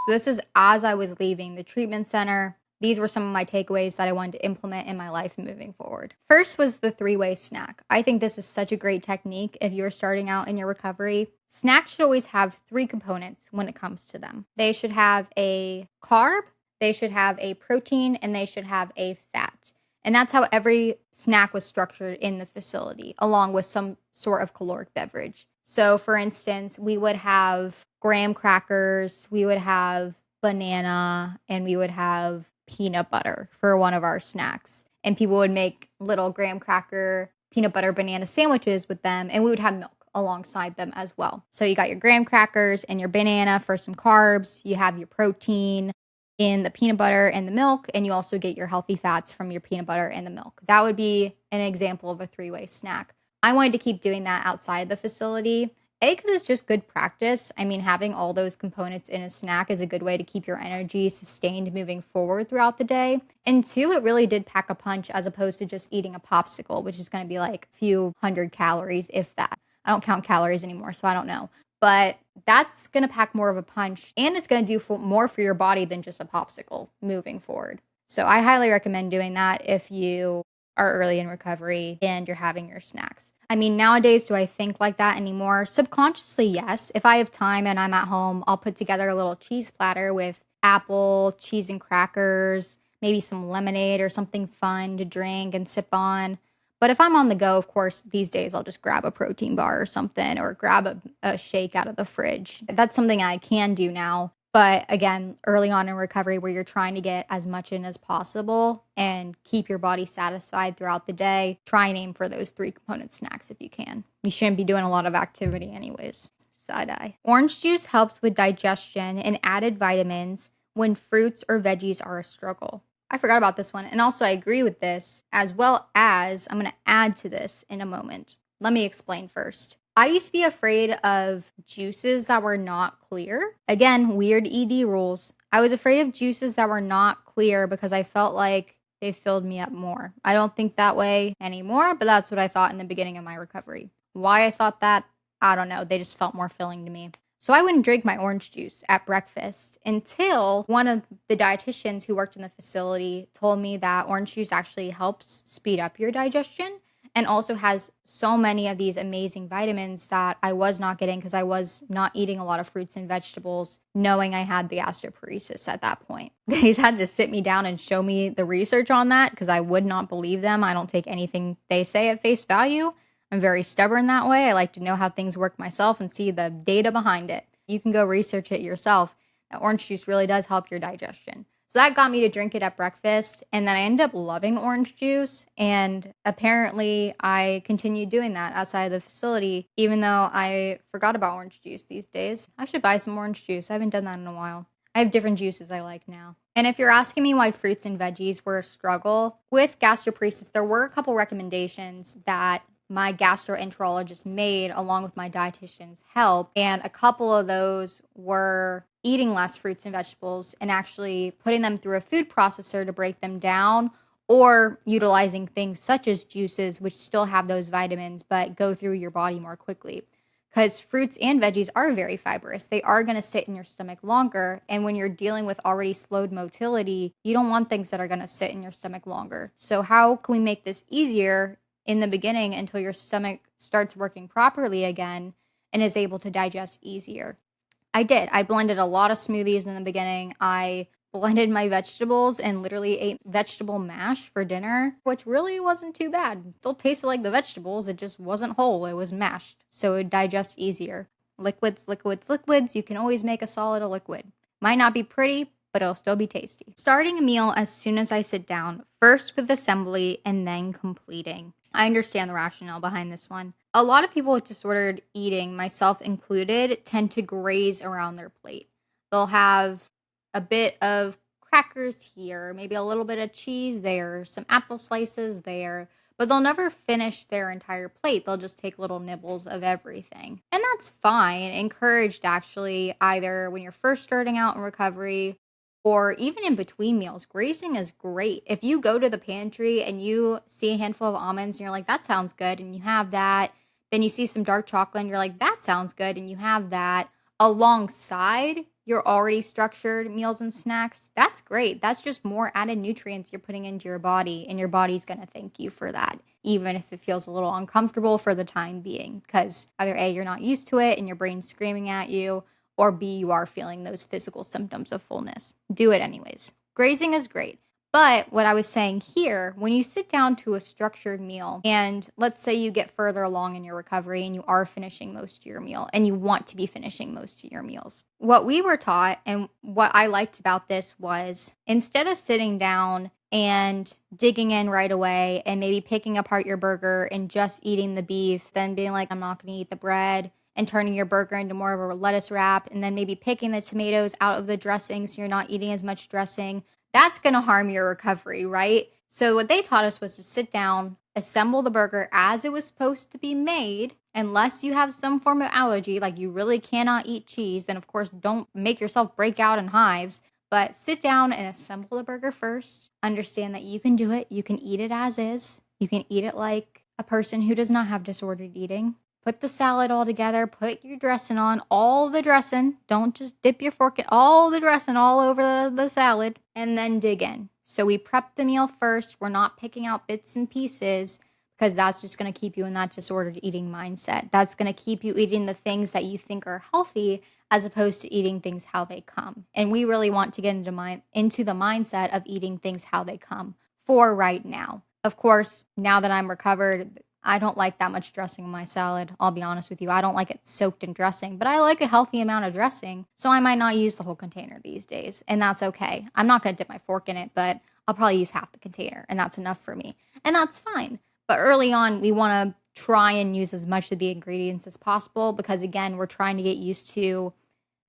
So this is as I was leaving the treatment center. These were some of my takeaways that I wanted to implement in my life moving forward. First was the 3-way snack. I think this is such a great technique if you're starting out in your recovery. Snacks should always have 3 components when it comes to them. They should have a carb, they should have a protein, and they should have a fat. And that's how every snack was structured in the facility, along with some sort of caloric beverage. So for instance, we would have graham crackers, we would have banana, and we would have peanut butter for one of our snacks. And people would make little graham cracker, peanut butter, banana sandwiches with them, and we would have milk alongside them as well. So you got your graham crackers and your banana for some carbs. You have your protein in the peanut butter and the milk, and you also get your healthy fats from your peanut butter and the milk. That would be an example of a 3-way snack. I wanted to keep doing that outside the facility. A, because it's just good practice. I mean, having all those components in a snack is a good way to keep your energy sustained moving forward throughout the day. And 2, it really did pack a punch as opposed to just eating a popsicle, which is going to be like a few hundred calories, if that. I don't count calories anymore, so I don't know. But that's going to pack more of a punch, and it's going to do more for your body than just a popsicle moving forward. So I highly recommend doing that if you are early in recovery and you're having your snacks. I mean, nowadays, do I think like that anymore? Subconsciously, yes. If I have time and I'm at home, I'll put together a little cheese platter with apple, cheese and crackers, maybe some lemonade or something fun to drink and sip on. But if I'm on the go, of course, these days I'll just grab a protein bar or something or grab a shake out of the fridge. That's something I can do now. But again, early on in recovery where you're trying to get as much in as possible and keep your body satisfied throughout the day, try and aim for those 3 component snacks if you can. You shouldn't be doing a lot of activity anyways. Side-eye. Orange juice helps with digestion and added vitamins when fruits or veggies are a struggle. I forgot about this one. And also I agree with this, as well as I'm going to add to this in a moment. Let me explain first. I used to be afraid of juices that were not clear. Again, weird ED rules. I was afraid of juices that were not clear because I felt like they filled me up more. I don't think that way anymore, but that's what I thought in the beginning of my recovery. Why I thought that, I don't know. They just felt more filling to me. So I wouldn't drink my orange juice at breakfast until one of the dietitians who worked in the facility told me that orange juice actually helps speed up your digestion and also has so many of these amazing vitamins that I was not getting because I was not eating a lot of fruits and vegetables, knowing I had the gastroparesis at that point. They had to sit me down and show me the research on that because I would not believe them. I don't take anything they say at face value. I'm very stubborn that way. I like to know how things work myself and see the data behind it. You can go research it yourself. That orange juice really does help your digestion. So that got me to drink it at breakfast, and then I ended up loving orange juice, and apparently I continued doing that outside of the facility, even though I forgot about orange juice these days. I should buy some orange juice. I haven't done that in a while. I have different juices I like now. And if you're asking me why fruits and veggies were a struggle, with gastroparesis, there were a couple recommendations that my gastroenterologist made along with my dietitian's help. And a couple of those were eating less fruits and vegetables and actually putting them through a food processor to break them down, or utilizing things such as juices, which still have those vitamins but go through your body more quickly. Because fruits and veggies are very fibrous. They are going to sit in your stomach longer. And when you're dealing with already slowed motility, you don't want things that are going to sit in your stomach longer. So how can we make this easier in the beginning until your stomach starts working properly again and is able to digest easier? I did. I blended a lot of smoothies in the beginning. I blended my vegetables and literally ate vegetable mash for dinner, which really wasn't too bad. It still tasted like the vegetables. It just wasn't whole. It was mashed, so it would digest easier. Liquids, liquids, liquids. You can always make a solid a liquid. Might not be pretty, but it'll still be tasty. Starting a meal as soon as I sit down, first with assembly and then completing. I understand the rationale behind this one. A lot of people with disordered eating, myself included, tend to graze around their plate. They'll have a bit of crackers here, maybe a little bit of cheese there, some apple slices there, but they'll never finish their entire plate. They'll just take little nibbles of everything. And that's fine. Encouraged, actually, either when you're first starting out in recovery or even in between meals. Grazing is great. If you go to the pantry and you see a handful of almonds and you're like, that sounds good, and you have that, then you see some dark chocolate and you're like, that sounds good, and you have that alongside your already structured meals and snacks, that's great. That's just more added nutrients you're putting into your body, and your body's going to thank you for that, even if it feels a little uncomfortable for the time being, because either A, you're not used to it and your brain's screaming at you, or B, you are feeling those physical symptoms of fullness. Do it anyways. Grazing is great. But what I was saying here, when you sit down to a structured meal, and let's say you get further along in your recovery and you are finishing most of your meal and you want to be finishing most of your meals, what we were taught and what I liked about this was, instead of sitting down and digging in right away and maybe picking apart your burger and just eating the beef, then being like, I'm not going to eat the bread, and turning your burger into more of a lettuce wrap, and then maybe picking the tomatoes out of the dressing so you're not eating as much dressing, that's going to harm your recovery, right? So what they taught us was to sit down, assemble the burger as it was supposed to be made, unless you have some form of allergy, like you really cannot eat cheese, then of course don't make yourself break out in hives, but sit down and assemble the burger first. Understand that you can do it. You can eat it as is. You can eat it like a person who does not have disordered eating. Put the salad all together, put your dressing on, all the dressing. Don't just dip your fork in all the dressing all over the salad, and then dig in. So we prep the meal first. We're not picking out bits and pieces, because that's just going to keep you in that disordered eating mindset. That's going to keep you eating the things that you think are healthy as opposed to eating things how they come. And we really want to get into the mindset of eating things how they come for right now. Of course, now that I'm recovered, I don't like that much dressing in my salad. I'll be honest with you. I don't like it soaked in dressing, but I like a healthy amount of dressing. So I might not use the whole container these days, and that's okay. I'm not going to dip my fork in it, but I'll probably use half the container, and that's enough for me. And that's fine. But early on, we want to try and use as much of the ingredients as possible, because again, we're trying to get used to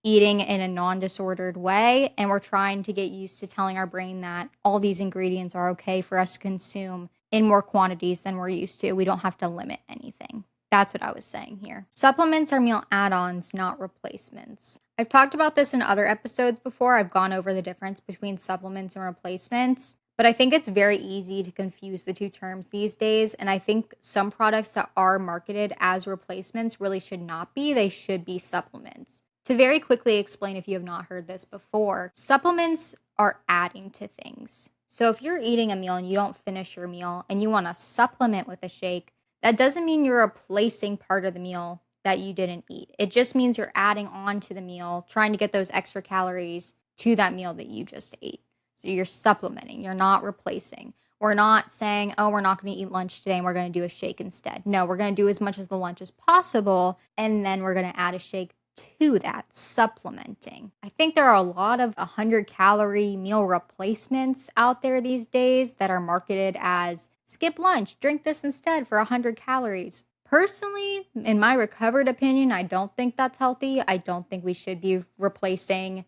eating in a non-disordered way, and we're trying to get used to telling our brain that all these ingredients are okay for us to consume in more quantities than we're used to. We don't have to limit anything. That's what I was saying here. Supplements are meal add-ons, not replacements. I've talked about this in other episodes before. I've gone over the difference between supplements and replacements, but I think it's very easy to confuse the two terms these days, and I think some products that are marketed as replacements really should not be. They should be supplements. To very quickly explain, if you have not heard this before, supplements are adding to things. So if you're eating a meal and you don't finish your meal and you want to supplement with a shake, that doesn't mean you're replacing part of the meal that you didn't eat. It just means you're adding on to the meal, trying to get those extra calories to that meal that you just ate. So you're supplementing, you're not replacing. We're not saying, oh, we're not going to eat lunch today and we're going to do a shake instead. No, we're going to do as much as the lunch as possible. And then we're going to add a shake to that, supplementing. I think there are a lot of 100-calorie meal replacements out there these days that are marketed as skip lunch, drink this instead for 100 calories. Personally, in my recovered opinion, I don't think that's healthy. I don't think we should be replacing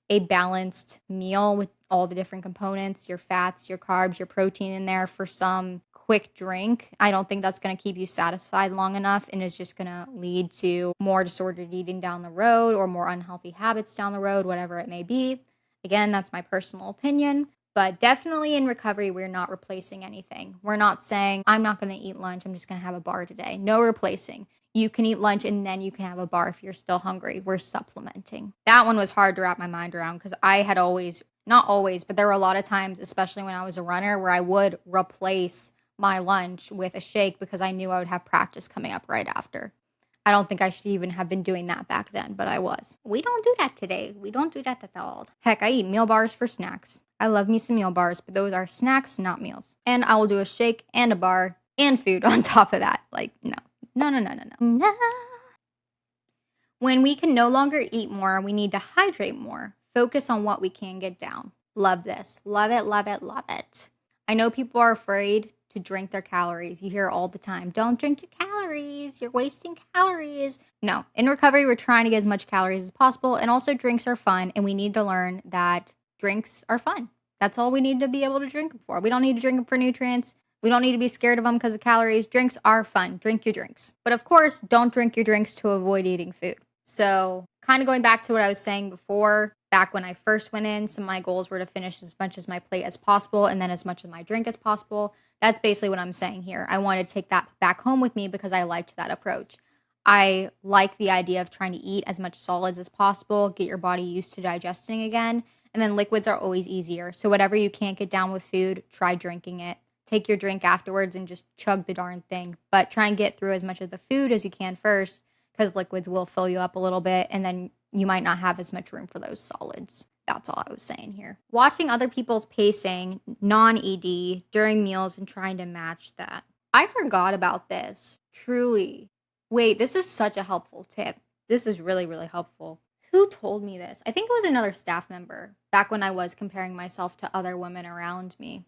a balanced meal with all the different components, your fats, your carbs, your protein in there for some quick drink. I don't think that's going to keep you satisfied long enough and is just going to lead to more disordered eating down the road or more unhealthy habits down the road, whatever it may be. Again, that's my personal opinion. But definitely in recovery, we're not replacing anything. We're not saying, I'm not going to eat lunch, I'm just going to have a bar today. No replacing. You can eat lunch and then you can have a bar if you're still hungry. We're supplementing. That one was hard to wrap my mind around because I had always, not always, but there were a lot of times, especially when I was a runner, where I would replace my lunch with a shake because I knew I would have practice coming up right after. I don't think I should even have been doing that back then, but I was. We don't do that today. We don't do that at all. Heck, I eat meal bars for snacks. I love me some meal bars, but those are snacks, not meals. And I will do a shake and a bar and food on top of that. Like, no. No. When we can no longer eat more, we need to hydrate more. Focus on what we can get down. Love this. Love it, love it, love it. I know people are afraid to drink their calories. You hear all the time, don't drink your calories. You're wasting calories. No, in recovery, we're trying to get as much calories as possible. And also drinks are fun. And we need to learn that drinks are fun. That's all we need to be able to drink them for. We don't need to drink them for nutrients. We don't need to be scared of them because of calories. Drinks are fun. Drink your drinks. But of course, don't drink your drinks to avoid eating food. So kind of going back to what I was saying before, back when I first went in, some of my goals were to finish as much as my plate as possible and then as much of my drink as possible. That's basically what I'm saying here. I wanted to take that back home with me because I liked that approach. I like the idea of trying to eat as much solids as possible, get your body used to digesting again, and then liquids are always easier. So whatever you can't get down with food, try drinking it. Take your drink afterwards and just chug the darn thing. But try and get through as much of the food as you can first because liquids will fill you up a little bit and then you might not have as much room for those solids. That's all I was saying here. Watching other people's pacing, non-ED, during meals and trying to match that. I forgot about this. Truly. Wait, this is such a helpful tip. This is really, really helpful. Who told me this? I think it was another staff member back when I was comparing myself to other women around me.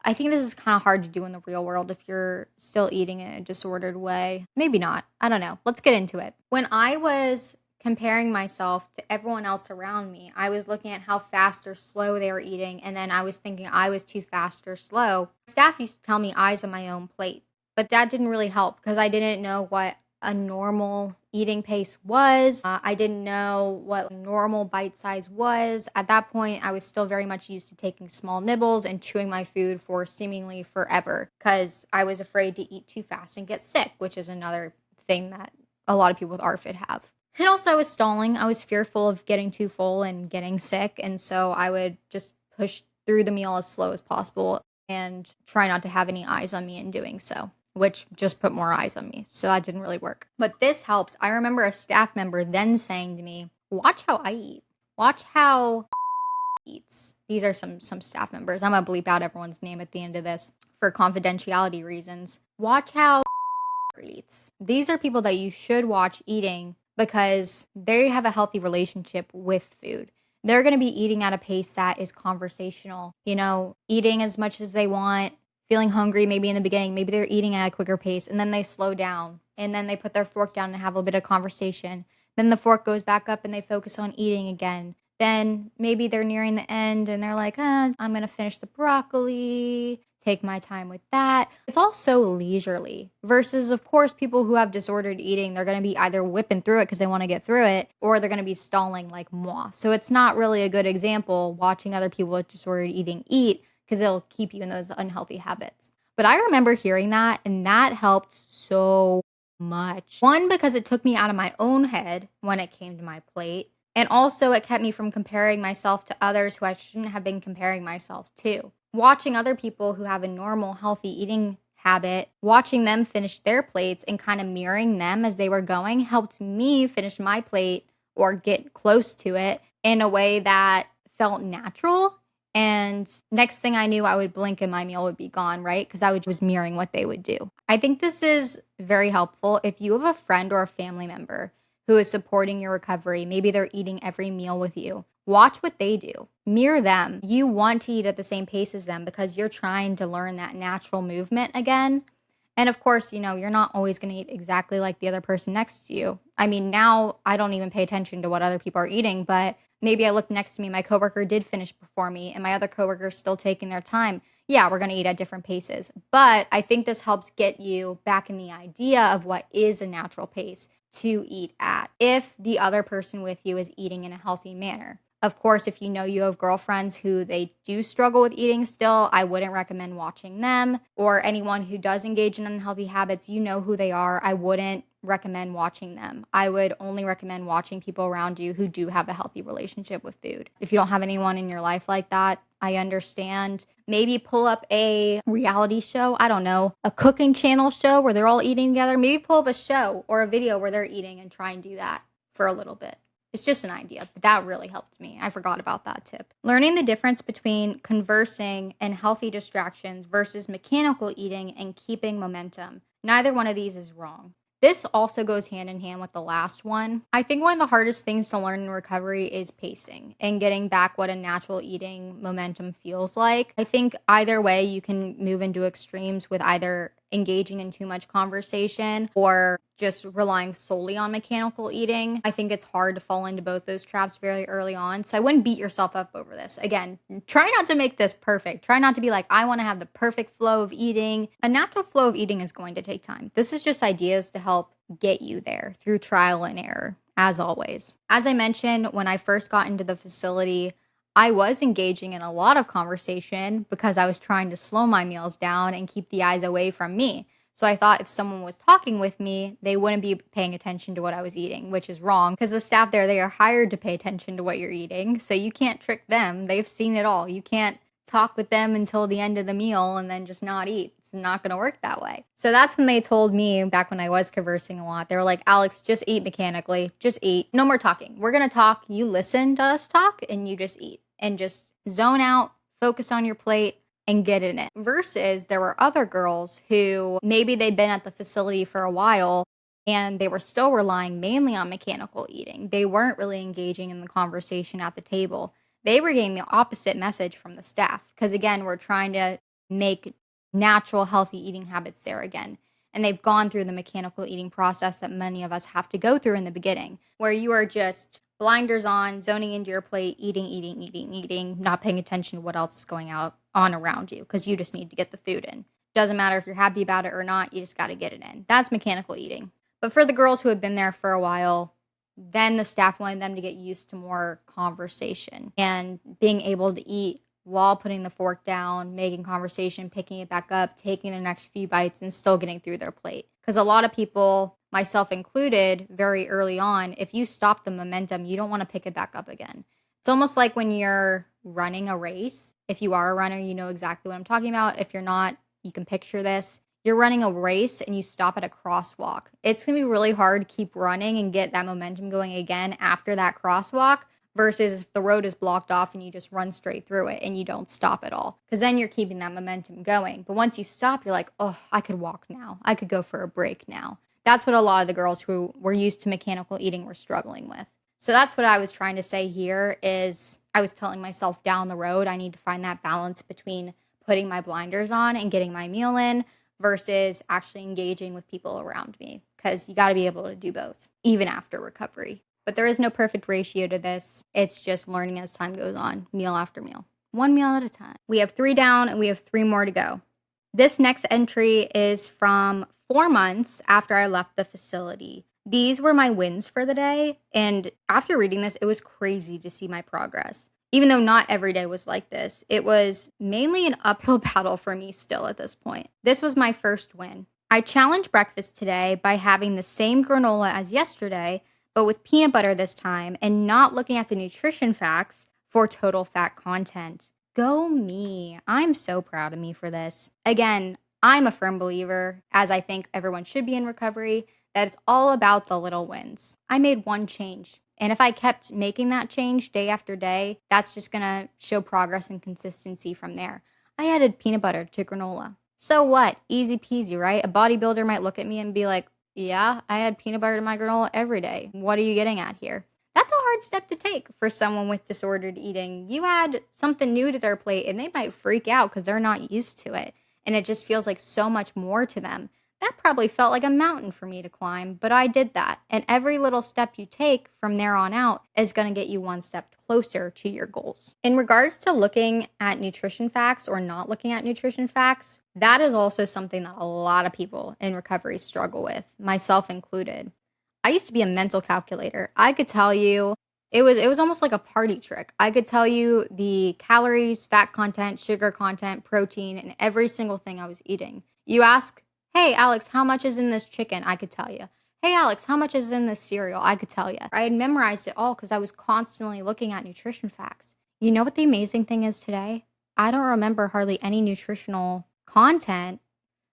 I think this is kind of hard to do in the real world if you're still eating in a disordered way. Maybe not. I don't know. Let's get into it. When I was comparing myself to everyone else around me, I was looking at how fast or slow they were eating, and then I was thinking I was too fast or slow. Staff used to tell me eyes on my own plate, but that didn't really help because I didn't know what a normal eating pace was. I didn't know what normal bite size was. At that point, I was still very much used to taking small nibbles and chewing my food for seemingly forever because I was afraid to eat too fast and get sick, which is another thing that a lot of people with RFID have. And also I was stalling. I was fearful of getting too full and getting sick. And so I would just push through the meal as slow as possible and try not to have any eyes on me in doing so, which just put more eyes on me. So that didn't really work. But this helped. I remember a staff member then saying to me, watch how I eat. Watch how eats. These are some staff members. I'm going to bleep out everyone's name at the end of this for confidentiality reasons. Watch how eats. These are people that you should watch eating because they have a healthy relationship with food. They're going to be eating at a pace that is conversational, eating as much as they want, feeling hungry maybe in the beginning. Maybe they're eating at a quicker pace and then they slow down and then they put their fork down and have a little bit of conversation. Then the fork goes back up and they focus on eating again. Then maybe they're nearing the end and they're like, I'm going to finish the broccoli, take my time with that. It's all so leisurely versus, of course, people who have disordered eating, they're going to be either whipping through it because they want to get through it or they're going to be stalling like moi. So it's not really a good example watching other people with disordered eating eat because it'll keep you in those unhealthy habits. But I remember hearing that and that helped so much. One, because it took me out of my own head when it came to my plate. And also it kept me from comparing myself to others who I shouldn't have been comparing myself to. Watching other people who have a normal, healthy eating habit, watching them finish their plates and kind of mirroring them as they were going helped me finish my plate or get close to it in a way that felt natural And next thing I knew, I would blink and my meal would be gone, right? Because was mirroring what they would do. I think this is very helpful if you have a friend or a family member who is supporting your recovery. Maybe they're eating every meal with you. Watch what they do. Mirror them. You want to eat at the same pace as them because you're trying to learn that natural movement again. And of course, you're not always going to eat exactly like the other person next to you. I mean, now I don't even pay attention to what other people are eating, but maybe I look next to me, my coworker did finish before me, and my other coworker is still taking their time. Yeah, we're going to eat at different paces. But I think this helps get you back in the idea of what is a natural pace to eat at if the other person with you is eating in a healthy manner. Of course, if you have girlfriends who they do struggle with eating still, I wouldn't recommend watching them, or anyone who does engage in unhealthy habits, you know who they are. I wouldn't recommend watching them. I would only recommend watching people around you who do have a healthy relationship with food. If you don't have anyone in your life like that, I understand. Maybe pull up a reality show. I don't know, a cooking channel show where they're all eating together. Maybe pull up a show or a video where they're eating and try and do that for a little bit. It's just an idea, but that really helped me. I forgot about that tip. Learning the difference between conversing and healthy distractions versus mechanical eating and keeping momentum. Neither one of these is wrong. This also goes hand in hand with the last one. I think one of the hardest things to learn in recovery is pacing and getting back what a natural eating momentum feels like. I think either way, you can move into extremes with either engaging in too much conversation or just relying solely on mechanical eating. I think it's hard to fall into both those traps very early on. So I wouldn't beat yourself up over this. Again, try not to make this perfect. Try not to be like, I want to have the perfect flow of eating. A natural flow of eating is going to take time. This is just ideas to help get you there through trial and error, as always. As I mentioned, when I first got into the facility, I was engaging in a lot of conversation because I was trying to slow my meals down and keep the eyes away from me. So I thought if someone was talking with me, they wouldn't be paying attention to what I was eating, which is wrong because the staff there, they are hired to pay attention to what you're eating. So you can't trick them. They've seen it all. You can't talk with them until the end of the meal and then just not eat. It's not going to work that way. So that's when they told me, back when I was conversing a lot, they were like, Alex, just eat mechanically. Just eat. No more talking. We're going to talk. You listen to us talk and you just eat. And just zone out, focus on your plate, and get in it. Versus there were other girls who maybe they'd been at the facility for a while and they were still relying mainly on mechanical eating. They weren't really engaging in the conversation at the table. They were getting the opposite message from the staff because, again, we're trying to make natural, healthy eating habits there again. And they've gone through the mechanical eating process that many of us have to go through in the beginning, where you are just blinders on, zoning into your plate, eating, not paying attention to what else is going on around you because you just need to get the food in. Doesn't matter if you're happy about it or not, you just got to get it in. That's mechanical eating. But for the girls who had been there for a while, then the staff wanted them to get used to more conversation and being able to eat while putting the fork down, making conversation, picking it back up, taking their next few bites, and still getting through their plate. Because a lot of people, myself included, very early on, if you stop the momentum, you don't want to pick it back up again. It's almost like when you're running a race. If you are a runner, you know exactly what I'm talking about. If you're not, you can picture this. You're running a race and you stop at a crosswalk. It's going to be really hard to keep running and get that momentum going again after that crosswalk versus if the road is blocked off and you just run straight through it and you don't stop at all. Because then you're keeping that momentum going. But once you stop, you're like, oh, I could walk now. I could go for a break now. That's what a lot of the girls who were used to mechanical eating were struggling with. So that's what I was trying to say here is I was telling myself down the road, I need to find that balance between putting my blinders on and getting my meal in versus actually engaging with people around me. Because you got to be able to do both, even after recovery. But there is no perfect ratio to this. It's just learning as time goes on, meal after meal. One meal at a time. We have 3 down and we have 3 more to go. This next entry is from 4 months after I left the facility. These were my wins for the day. And after reading this, it was crazy to see my progress. Even though not every day was like this, it was mainly an uphill battle for me still at this point. This was my first win. I challenged breakfast today by having the same granola as yesterday, but with peanut butter this time and not looking at the nutrition facts for total fat content. Go me. I'm so proud of me for this. Again, I'm a firm believer, as I think everyone should be in recovery, that it's all about the little wins. I made one change. And if I kept making that change day after day, that's just going to show progress and consistency from there. I added peanut butter to granola. So what? Easy peasy, right? A bodybuilder might look at me and be like, yeah, I add peanut butter to my granola every day. What are you getting at here? That's a hard step to take for someone with disordered eating. You add something new to their plate and they might freak out because they're not used to it. And it just feels like so much more to them. That probably felt like a mountain for me to climb, but I did that. And every little step you take from there on out is going to get you one step closer to your goals. In regards to looking at nutrition facts or not looking at nutrition facts, that is also something that a lot of people in recovery struggle with, myself included. I used to be a mental calculator. I could tell you it was almost like a party trick. I could tell you the calories, fat content, sugar content, protein, and every single thing I was eating. You ask, hey, Alex, how much is in this chicken? I could tell you. Hey, Alex, how much is in this cereal? I could tell you. I had memorized it all because I was constantly looking at nutrition facts. You know what the amazing thing is today? I don't remember hardly any nutritional content,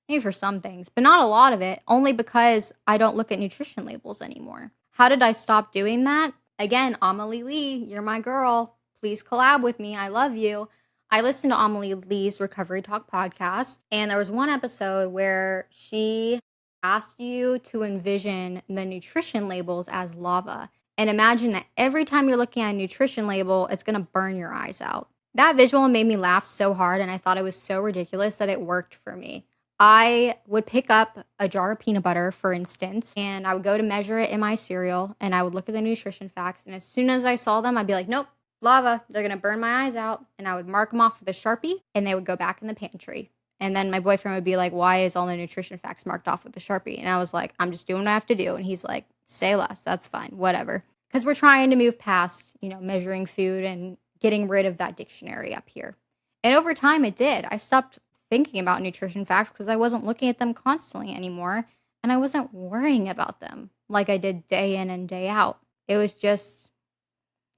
maybe for some things, but not a lot of it, only because I don't look at nutrition labels anymore. How did I stop doing that? Again, Amelie Lee, you're my girl. Please collab with me. I love you. I listened to Amelie Lee's Recovery Talk podcast, and there was one episode where she asked you to envision the nutrition labels as lava and imagine that every time you're looking at a nutrition label, it's going to burn your eyes out. That visual made me laugh so hard, and I thought it was so ridiculous that it worked for me. I would pick up a jar of peanut butter, for instance, and I would go to measure it in my cereal, and I would look at the nutrition facts, and as soon as I saw them, I'd be like, nope, lava, they're going to burn my eyes out, and I would mark them off with a Sharpie, and they would go back in the pantry. And then my boyfriend would be like, why is all the nutrition facts marked off with a Sharpie? And I was like, I'm just doing what I have to do. And he's like, say less, that's fine, whatever. Because we're trying to move past, measuring food and getting rid of that dictionary up here. And over time, it did. I stopped thinking about nutrition facts because I wasn't looking at them constantly anymore, and I wasn't worrying about them like I did day in and day out. It was just,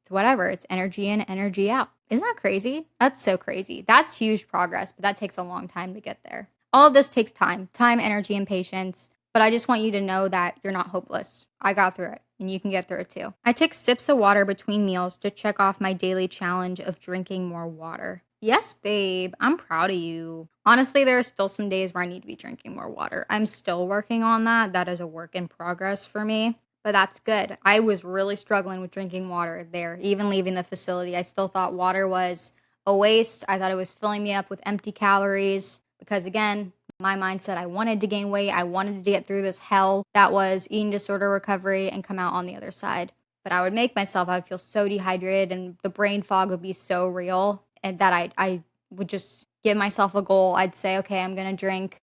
it's whatever. It's energy in, energy out. Isn't that crazy? That's so crazy. That's huge progress, but that takes a long time to get there. All of this takes time, energy, and patience, but I just want you to know that you're not hopeless. I got through it, and you can get through it too. I took sips of water between meals to check off my daily challenge of drinking more water. Yes, babe, I'm proud of you. Honestly, there are still some days where I need to be drinking more water. I'm still working on that. That is a work in progress for me, but that's good. I was really struggling with drinking water there. Even leaving the facility, I still thought water was a waste. I thought it was filling me up with empty calories because, again, my mindset, I wanted to gain weight. I wanted to get through this hell that was eating disorder recovery and come out on the other side. But I would make myself, I would feel so dehydrated and the brain fog would be so real. And that I would just give myself a goal. I'd say, okay, I'm going to drink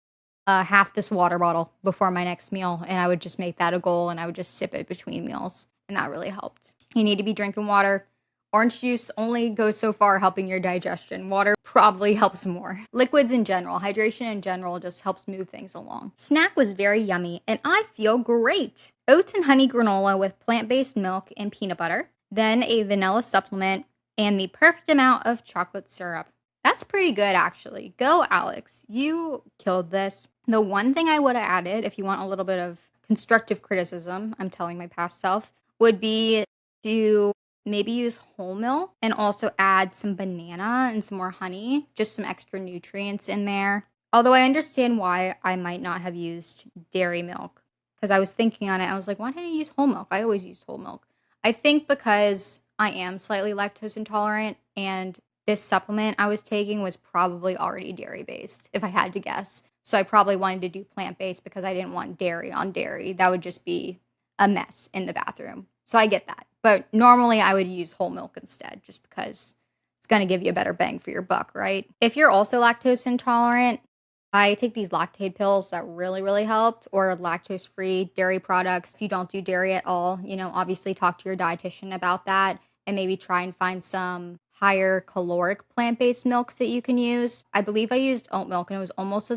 half this water bottle before my next meal. And I would just make that a goal and I would just sip it between meals. And that really helped. You need to be drinking water. Orange juice only goes so far helping your digestion. Water probably helps more. Liquids in general, hydration in general just helps move things along. Snack was very yummy and I feel great. Oats and honey granola with plant-based milk and peanut butter. Then a vanilla supplement. And the perfect amount of chocolate syrup. That's pretty good, actually. Go, Alex. You killed this. The one thing I would have added, if you want a little bit of constructive criticism, I'm telling my past self, would be to maybe use whole milk and also add some banana and some more honey, just some extra nutrients in there. Although I understand why I might not have used dairy milk, because I was thinking on it. I was like, why didn't I use whole milk? I always used whole milk. I think because I am slightly lactose intolerant, and this supplement I was taking was probably already dairy-based, if I had to guess. So I probably wanted to do plant-based because I didn't want dairy on dairy. That would just be a mess in the bathroom. So I get that. But normally I would use whole milk instead, just because it's going to give you a better bang for your buck, right? If you're also lactose intolerant, I take these lactate pills that really, really helped, or lactose-free dairy products. If you don't do dairy at all, obviously talk to your dietitian about that and maybe try and find some higher caloric plant-based milks that you can use. I believe I used oat milk and it was almost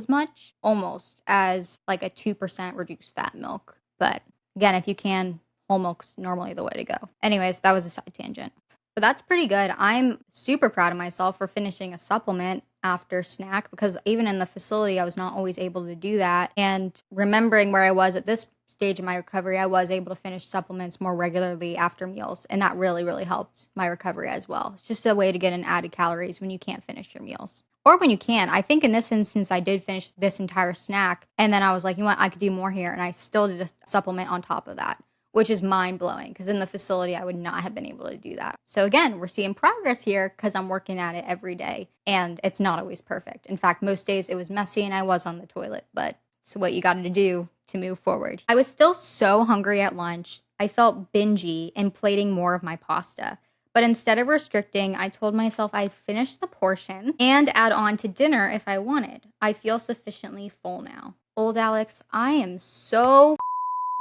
as like a 2% reduced fat milk. But again, if you can, whole milk's normally the way to go. Anyways, that was a side tangent. But that's pretty good. I'm super proud of myself for finishing a supplement after snack, because even in the facility, I was not always able to do that. And remembering where I was at this stage of my recovery, I was able to finish supplements more regularly after meals, and that really, really helped my recovery as well. It's just a way to get in added calories when you can't finish your meals. Or when you can. I think in this instance, I did finish this entire snack, and then I was like, you know what, I could do more here, and I still did a supplement on top of that, which is mind-blowing because in the facility, I would not have been able to do that. So again, we're seeing progress here because I'm working at it every day, and it's not always perfect. In fact, most days it was messy and I was on the toilet, but it's what you got to do to move forward. I was still so hungry at lunch. I felt bingy and plating more of my pasta. But instead of restricting, I told myself I'd finish the portion and add on to dinner if I wanted. I feel sufficiently full now. Old Alex, I am so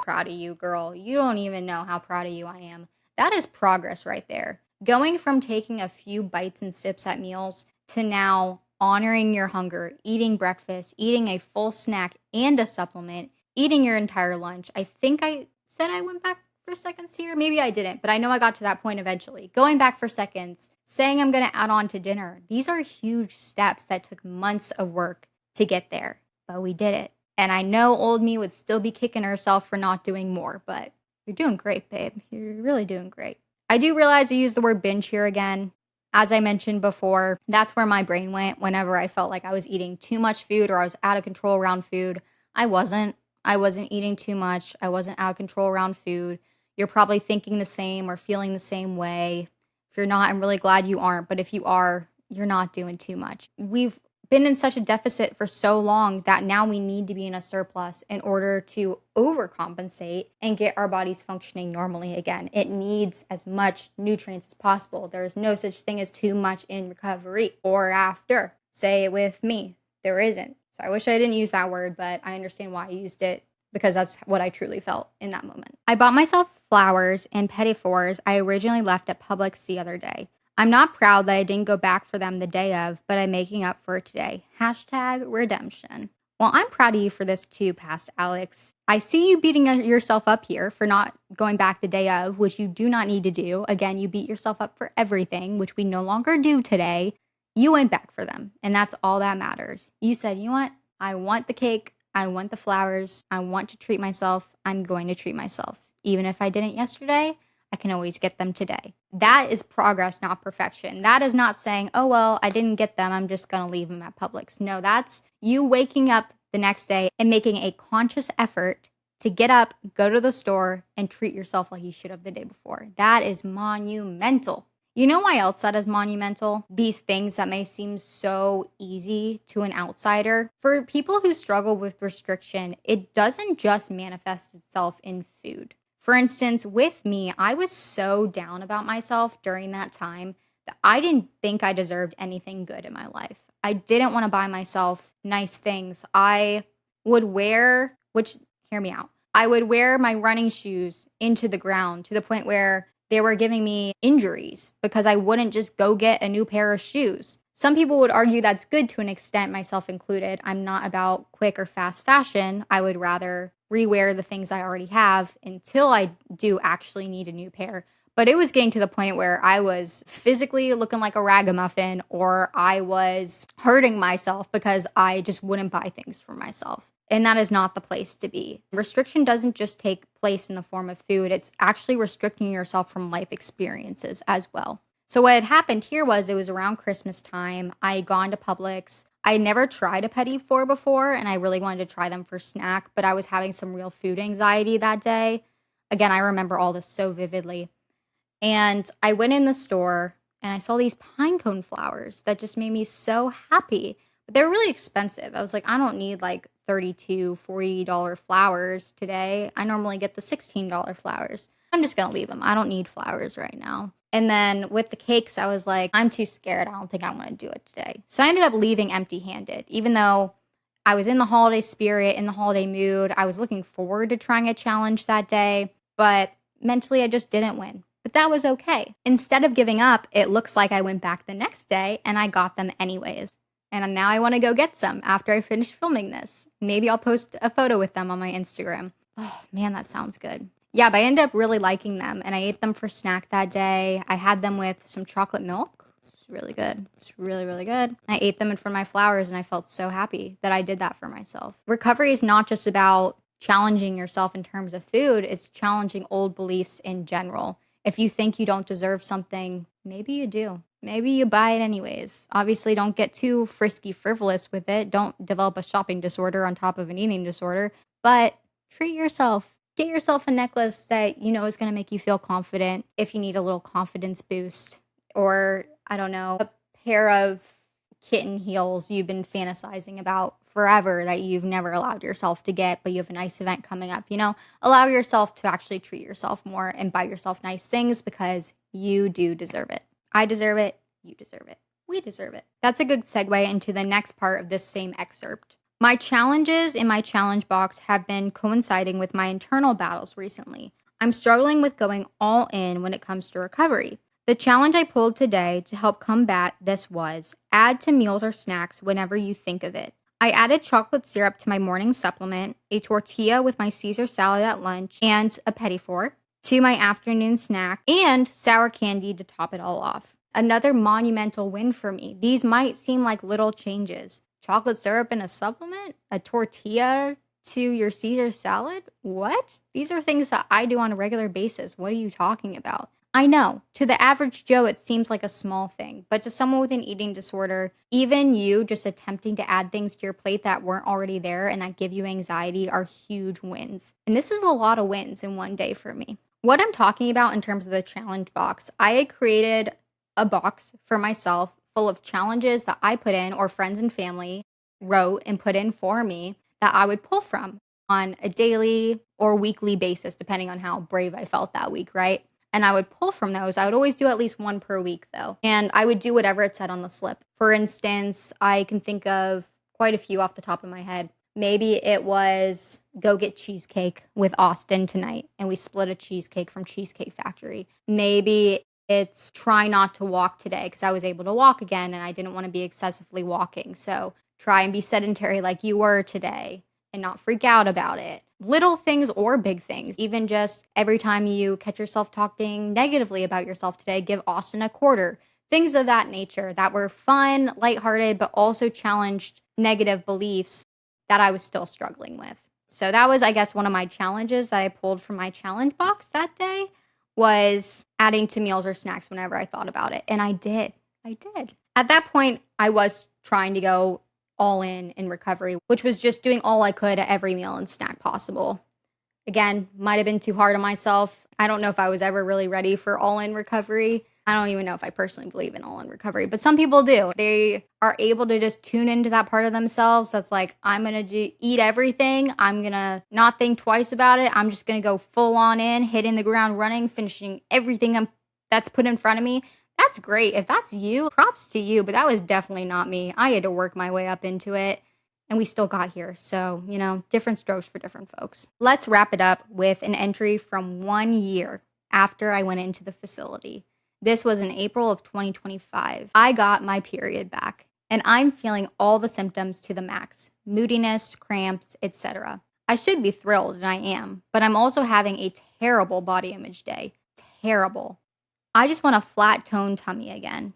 proud of you, girl. You don't even know how proud of you I am. That is progress right there. Going from taking a few bites and sips at meals to now honoring your hunger, eating breakfast, eating a full snack and a supplement, eating your entire lunch. I think I said I went back for seconds here. Maybe I didn't, but I know I got to that point eventually. Going back for seconds, saying I'm going to add on to dinner. These are huge steps that took months of work to get there, but we did it. And I know old me would still be kicking herself for not doing more, but you're doing great, babe. You're really doing great. I do realize I used the word binge here again. As I mentioned before, that's where my brain went whenever I felt like I was eating too much food or I was out of control around food. I wasn't eating too much. I wasn't out of control around food. You're probably thinking the same or feeling the same way. If you're not, I'm really glad you aren't. But if you are, you're not doing too much. We've been in such a deficit for so long that now we need to be in a surplus in order to overcompensate and get our bodies functioning normally again. It needs as much nutrients as possible. There is no such thing as too much in recovery or after. Say it with me. There isn't. So I wish I didn't use that word, but I understand why I used it because that's what I truly felt in that moment. I bought myself flowers and petit fours I originally left at Publix the other day. I'm not proud that I didn't go back for them the day of, but I'm making up for it today. #redemption. Well, I'm proud of you for this too, past Alex. I see you beating yourself up here for not going back the day of, which you do not need to do. Again, you beat yourself up for everything, which we no longer do today. You went back for them, and that's all that matters. You said, you know what? I want the cake. I want the flowers. I want to treat myself. I'm going to treat myself. Even if I didn't yesterday, I can always get them today. That is progress, not perfection. That is not saying, oh, well, I didn't get them. I'm just going to leave them at Publix. No, that's you waking up the next day and making a conscious effort to get up, go to the store, and treat yourself like you should have the day before. That is monumental. You know why else that is monumental? These things that may seem so easy to an outsider. For people who struggle with restriction, it doesn't just manifest itself in food. For instance, with me, I was so down about myself during that time that I didn't think I deserved anything good in my life. I didn't want to buy myself nice things. I would wear, hear me out, I would wear my running shoes into the ground to the point where they were giving me injuries because I wouldn't just go get a new pair of shoes. Some people would argue that's good to an extent, myself included. I'm not about quick or fast fashion. I would rather rewear the things I already have until I do actually need a new pair. But it was getting to the point where I was physically looking like a ragamuffin or I was hurting myself because I just wouldn't buy things for myself. And that is not the place to be. Restriction doesn't just take place in the form of food. It's actually restricting yourself from life experiences as well. So what had happened here was it was around Christmas time. I had gone to Publix. I had never tried a petit four before, and I really wanted to try them for snack, but I was having some real food anxiety that day. Again, I remember all this so vividly. And I went in the store, and I saw these pine cone flowers that just made me so happy. But they're really expensive. I was like, I don't need like $32, $40 flowers today. I normally get the $16 flowers. I'm just going to leave them. I don't need flowers right now. And then with the cakes, I was like, I'm too scared. I don't think I'm going to do it today. So I ended up leaving empty-handed, even though I was in the holiday spirit, in the holiday mood. I was looking forward to trying a challenge that day, but mentally I just didn't win. But that was okay. Instead of giving up, it looks like I went back the next day and I got them anyways. And now I want to go get some after I finish filming this. Maybe I'll post a photo with them on my Instagram. Oh man, that sounds good. Yeah, but I ended up really liking them, and I ate them for snack that day. I had them with some chocolate milk. It's really good. It's really, really good. I ate them in front of my flowers, and I felt so happy that I did that for myself. Recovery is not just about challenging yourself in terms of food, it's challenging old beliefs in general. If you think you don't deserve something, maybe you do. Maybe you buy it anyways. Obviously, don't get too frisky, frivolous with it. Don't develop a shopping disorder on top of an eating disorder, but treat yourself. Get yourself a necklace that you know is going to make you feel confident if you need a little confidence boost. Or, I don't know, a pair of kitten heels you've been fantasizing about forever that you've never allowed yourself to get, but you have a nice event coming up. Allow yourself to actually treat yourself more and buy yourself nice things because you do deserve it. I deserve it. You deserve it. We deserve it. That's a good segue into the next part of this same excerpt. My challenges in my challenge box have been coinciding with my internal battles recently. I'm struggling with going all in when it comes to recovery. The challenge I pulled today to help combat this was add to meals or snacks whenever you think of it. I added chocolate syrup to my morning supplement, a tortilla with my Caesar salad at lunch, and a petit four to my afternoon snack, and sour candy to top it all off. Another monumental win for me. These might seem like little changes. Chocolate syrup in a supplement? A tortilla to your Caesar salad? What? These are things that I do on a regular basis. What are you talking about? I know, to the average Joe, it seems like a small thing, but to someone with an eating disorder, even you just attempting to add things to your plate that weren't already there and that give you anxiety are huge wins. And this is a lot of wins in one day for me. What I'm talking about in terms of the challenge box, I had created a box for myself full of challenges that I put in or friends and family wrote and put in for me that I would pull from on a daily or weekly basis, depending on how brave I felt that week, right? And I would pull from those. I would always do at least one per week, though. And I would do whatever it said on the slip. For instance, I can think of quite a few off the top of my head. Maybe it was go get cheesecake with Austin tonight, and we split a cheesecake from Cheesecake Factory. Maybe it's try not to walk today because I was able to walk again and I didn't want to be excessively walking. So try and be sedentary like you were today and not freak out about it. Little things or big things, even just every time you catch yourself talking negatively about yourself today, give Austin a quarter. Things of that nature that were fun, lighthearted, but also challenged negative beliefs that I was still struggling with. So that was, I guess, one of my challenges that I pulled from my challenge box that day was adding to meals or snacks whenever I thought about it. And I did. At that point, I was trying to go all in recovery, which was just doing all I could at every meal and snack possible. Again, might have been too hard on myself. I don't know if I was ever really ready for all in recovery. I don't even know if I personally believe in all in recovery, but some people do. They are able to just tune into that part of themselves that's like, I'm going to eat everything. I'm going to not think twice about it. I'm just going to go full on in, hitting the ground running, finishing everything that's put in front of me. That's great. If that's you, props to you, but that was definitely not me. I had to work my way up into it, and we still got here. So, different strokes for different folks. Let's wrap it up with an entry from 1 year after I went into the facility. This was in April of 2025. I got my period back, and I'm feeling all the symptoms to the max. Moodiness, cramps, etc. I should be thrilled, and I am, but I'm also having a terrible body image day. Terrible. I just want a flat toned tummy again.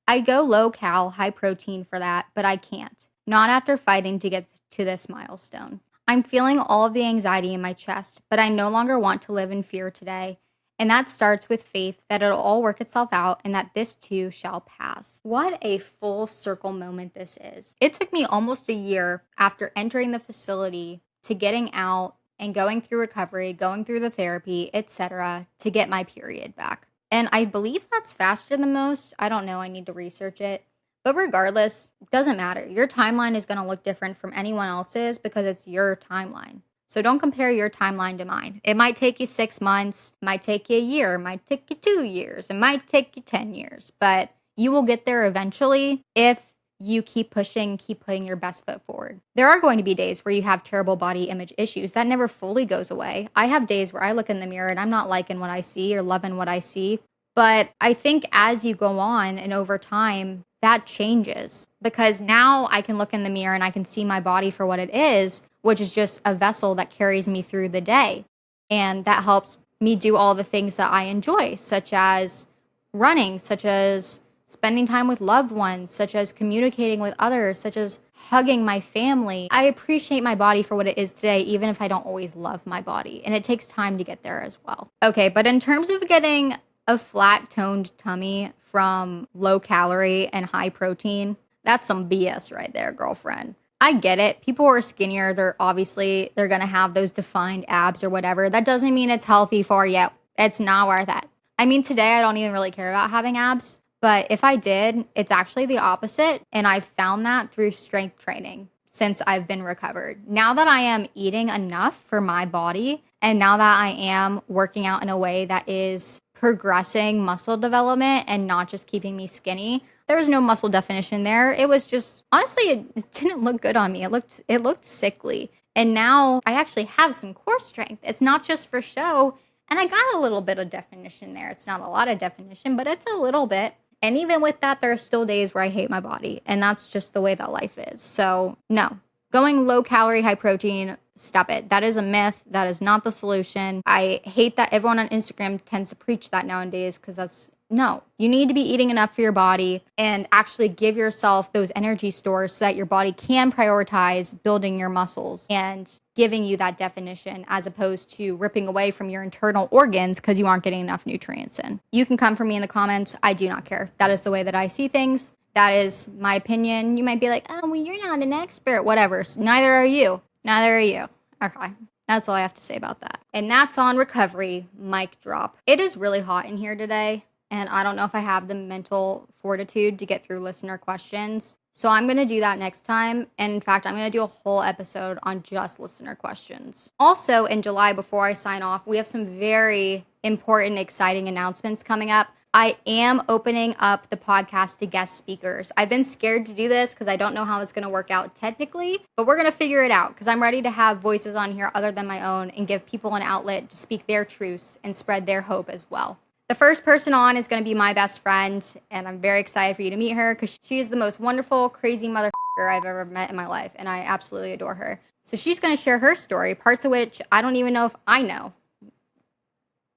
I'd go low cal, high protein for that, but I can't. Not after fighting to get to this milestone. I'm feeling all of the anxiety in my chest, but I no longer want to live in fear today. And that starts with faith that it'll all work itself out and that this too shall pass. What a full circle moment this is. It took me almost a year after entering the facility to getting out and going through recovery, going through the therapy, etc., to get my period back. And I believe that's faster than most. I don't know. I need to research it. But regardless, it doesn't matter. Your timeline is going to look different from anyone else's because it's your timeline. So don't compare your timeline to mine. It might take you 6 months, it might take you a year, it might take you 2 years, it might take you 10 years. But you will get there eventually if you keep pushing, keep putting your best foot forward. There are going to be days where you have terrible body image issues. That never fully goes away. I have days where I look in the mirror and I'm not liking what I see or loving what I see. But I think as you go on and over time, that changes because now I can look in the mirror and I can see my body for what it is, which is just a vessel that carries me through the day. And that helps me do all the things that I enjoy, such as running, such as spending time with loved ones, such as communicating with others, such as hugging my family. I appreciate my body for what it is today, even if I don't always love my body. And it takes time to get there as well. Okay, but in terms of getting a flat toned tummy from low calorie and high protein, that's some BS right there, girlfriend. I get it. People who are skinnier, they're going to have those defined abs or whatever. That doesn't mean it's healthy for you. It's not worth it. I mean, today I don't even really care about having abs, but if I did, it's actually the opposite. And I've found that through strength training since I've been recovered. Now that I am eating enough for my body, and now that I am working out in a way that is progressing muscle development and not just keeping me skinny, there was no muscle definition there. It was just, honestly, it didn't look good on me. It looked sickly. And now I actually have some core strength. It's not just for show. And I got a little bit of definition there. It's not a lot of definition, but it's a little bit. And even with that, there are still days where I hate my body. And that's just the way that life is. So no, going low calorie, high protein, stop it. That is a myth. That is not the solution. I hate that everyone on Instagram tends to preach that nowadays, because no, you need to be eating enough for your body and actually give yourself those energy stores so that your body can prioritize building your muscles and giving you that definition, as opposed to ripping away from your internal organs because you aren't getting enough nutrients in. You can come for me in the comments. I do not care. That is the way that I see things. That is my opinion. You might be like, oh, well, you're not an expert, whatever. So neither are you. Neither are you. Okay. That's all I have to say about that. And that's on recovery. Mic drop. It is really hot in here today, and I don't know if I have the mental fortitude to get through listener questions. So I'm going to do that next time. And in fact, I'm going to do a whole episode on just listener questions. Also, in July, before I sign off, we have some very important, exciting announcements coming up. I am opening up the podcast to guest speakers. I've been scared to do this because I don't know how it's going to work out technically, but we're going to figure it out, because I'm ready to have voices on here other than my own and give people an outlet to speak their truths and spread their hope as well. The first person on is going to be my best friend, and I'm very excited for you to meet her because she is the most wonderful, crazy motherfucker I've ever met in my life, and I absolutely adore her. So she's going to share her story, parts of which I don't even know if I know.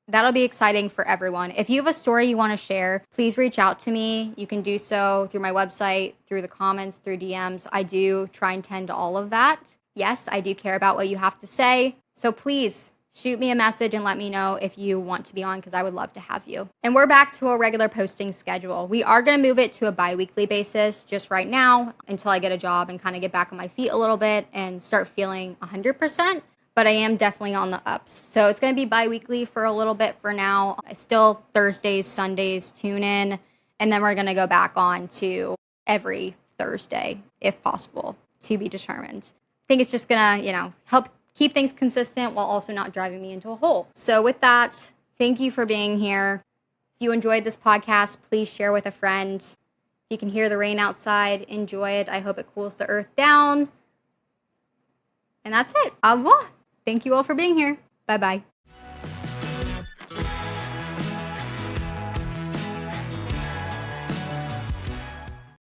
That'll be exciting for everyone. If you have a story you want to share, please reach out to me. You can do so through my website, through the comments, through DMs. I do try and tend to all of that. Yes, I do care about what you have to say. So please shoot me a message and let me know if you want to be on, because I would love to have you. And we're back to a regular posting schedule. We are going to move it to a bi-weekly basis just right now until I get a job and kind of get back on my feet a little bit and start feeling 100%. But I am definitely on the ups. So it's going to be bi-weekly for a little bit for now. Still Thursdays, Sundays, tune in. And then we're going to go back on to every Thursday, if possible, to be determined. I think it's just going to, help keep things consistent while also not driving me into a hole. So with that, thank you for being here. If you enjoyed this podcast, please share with a friend. If you can hear the rain outside, enjoy it. I hope it cools the earth down. And that's it. Au revoir. Thank you all for being here. Bye-bye.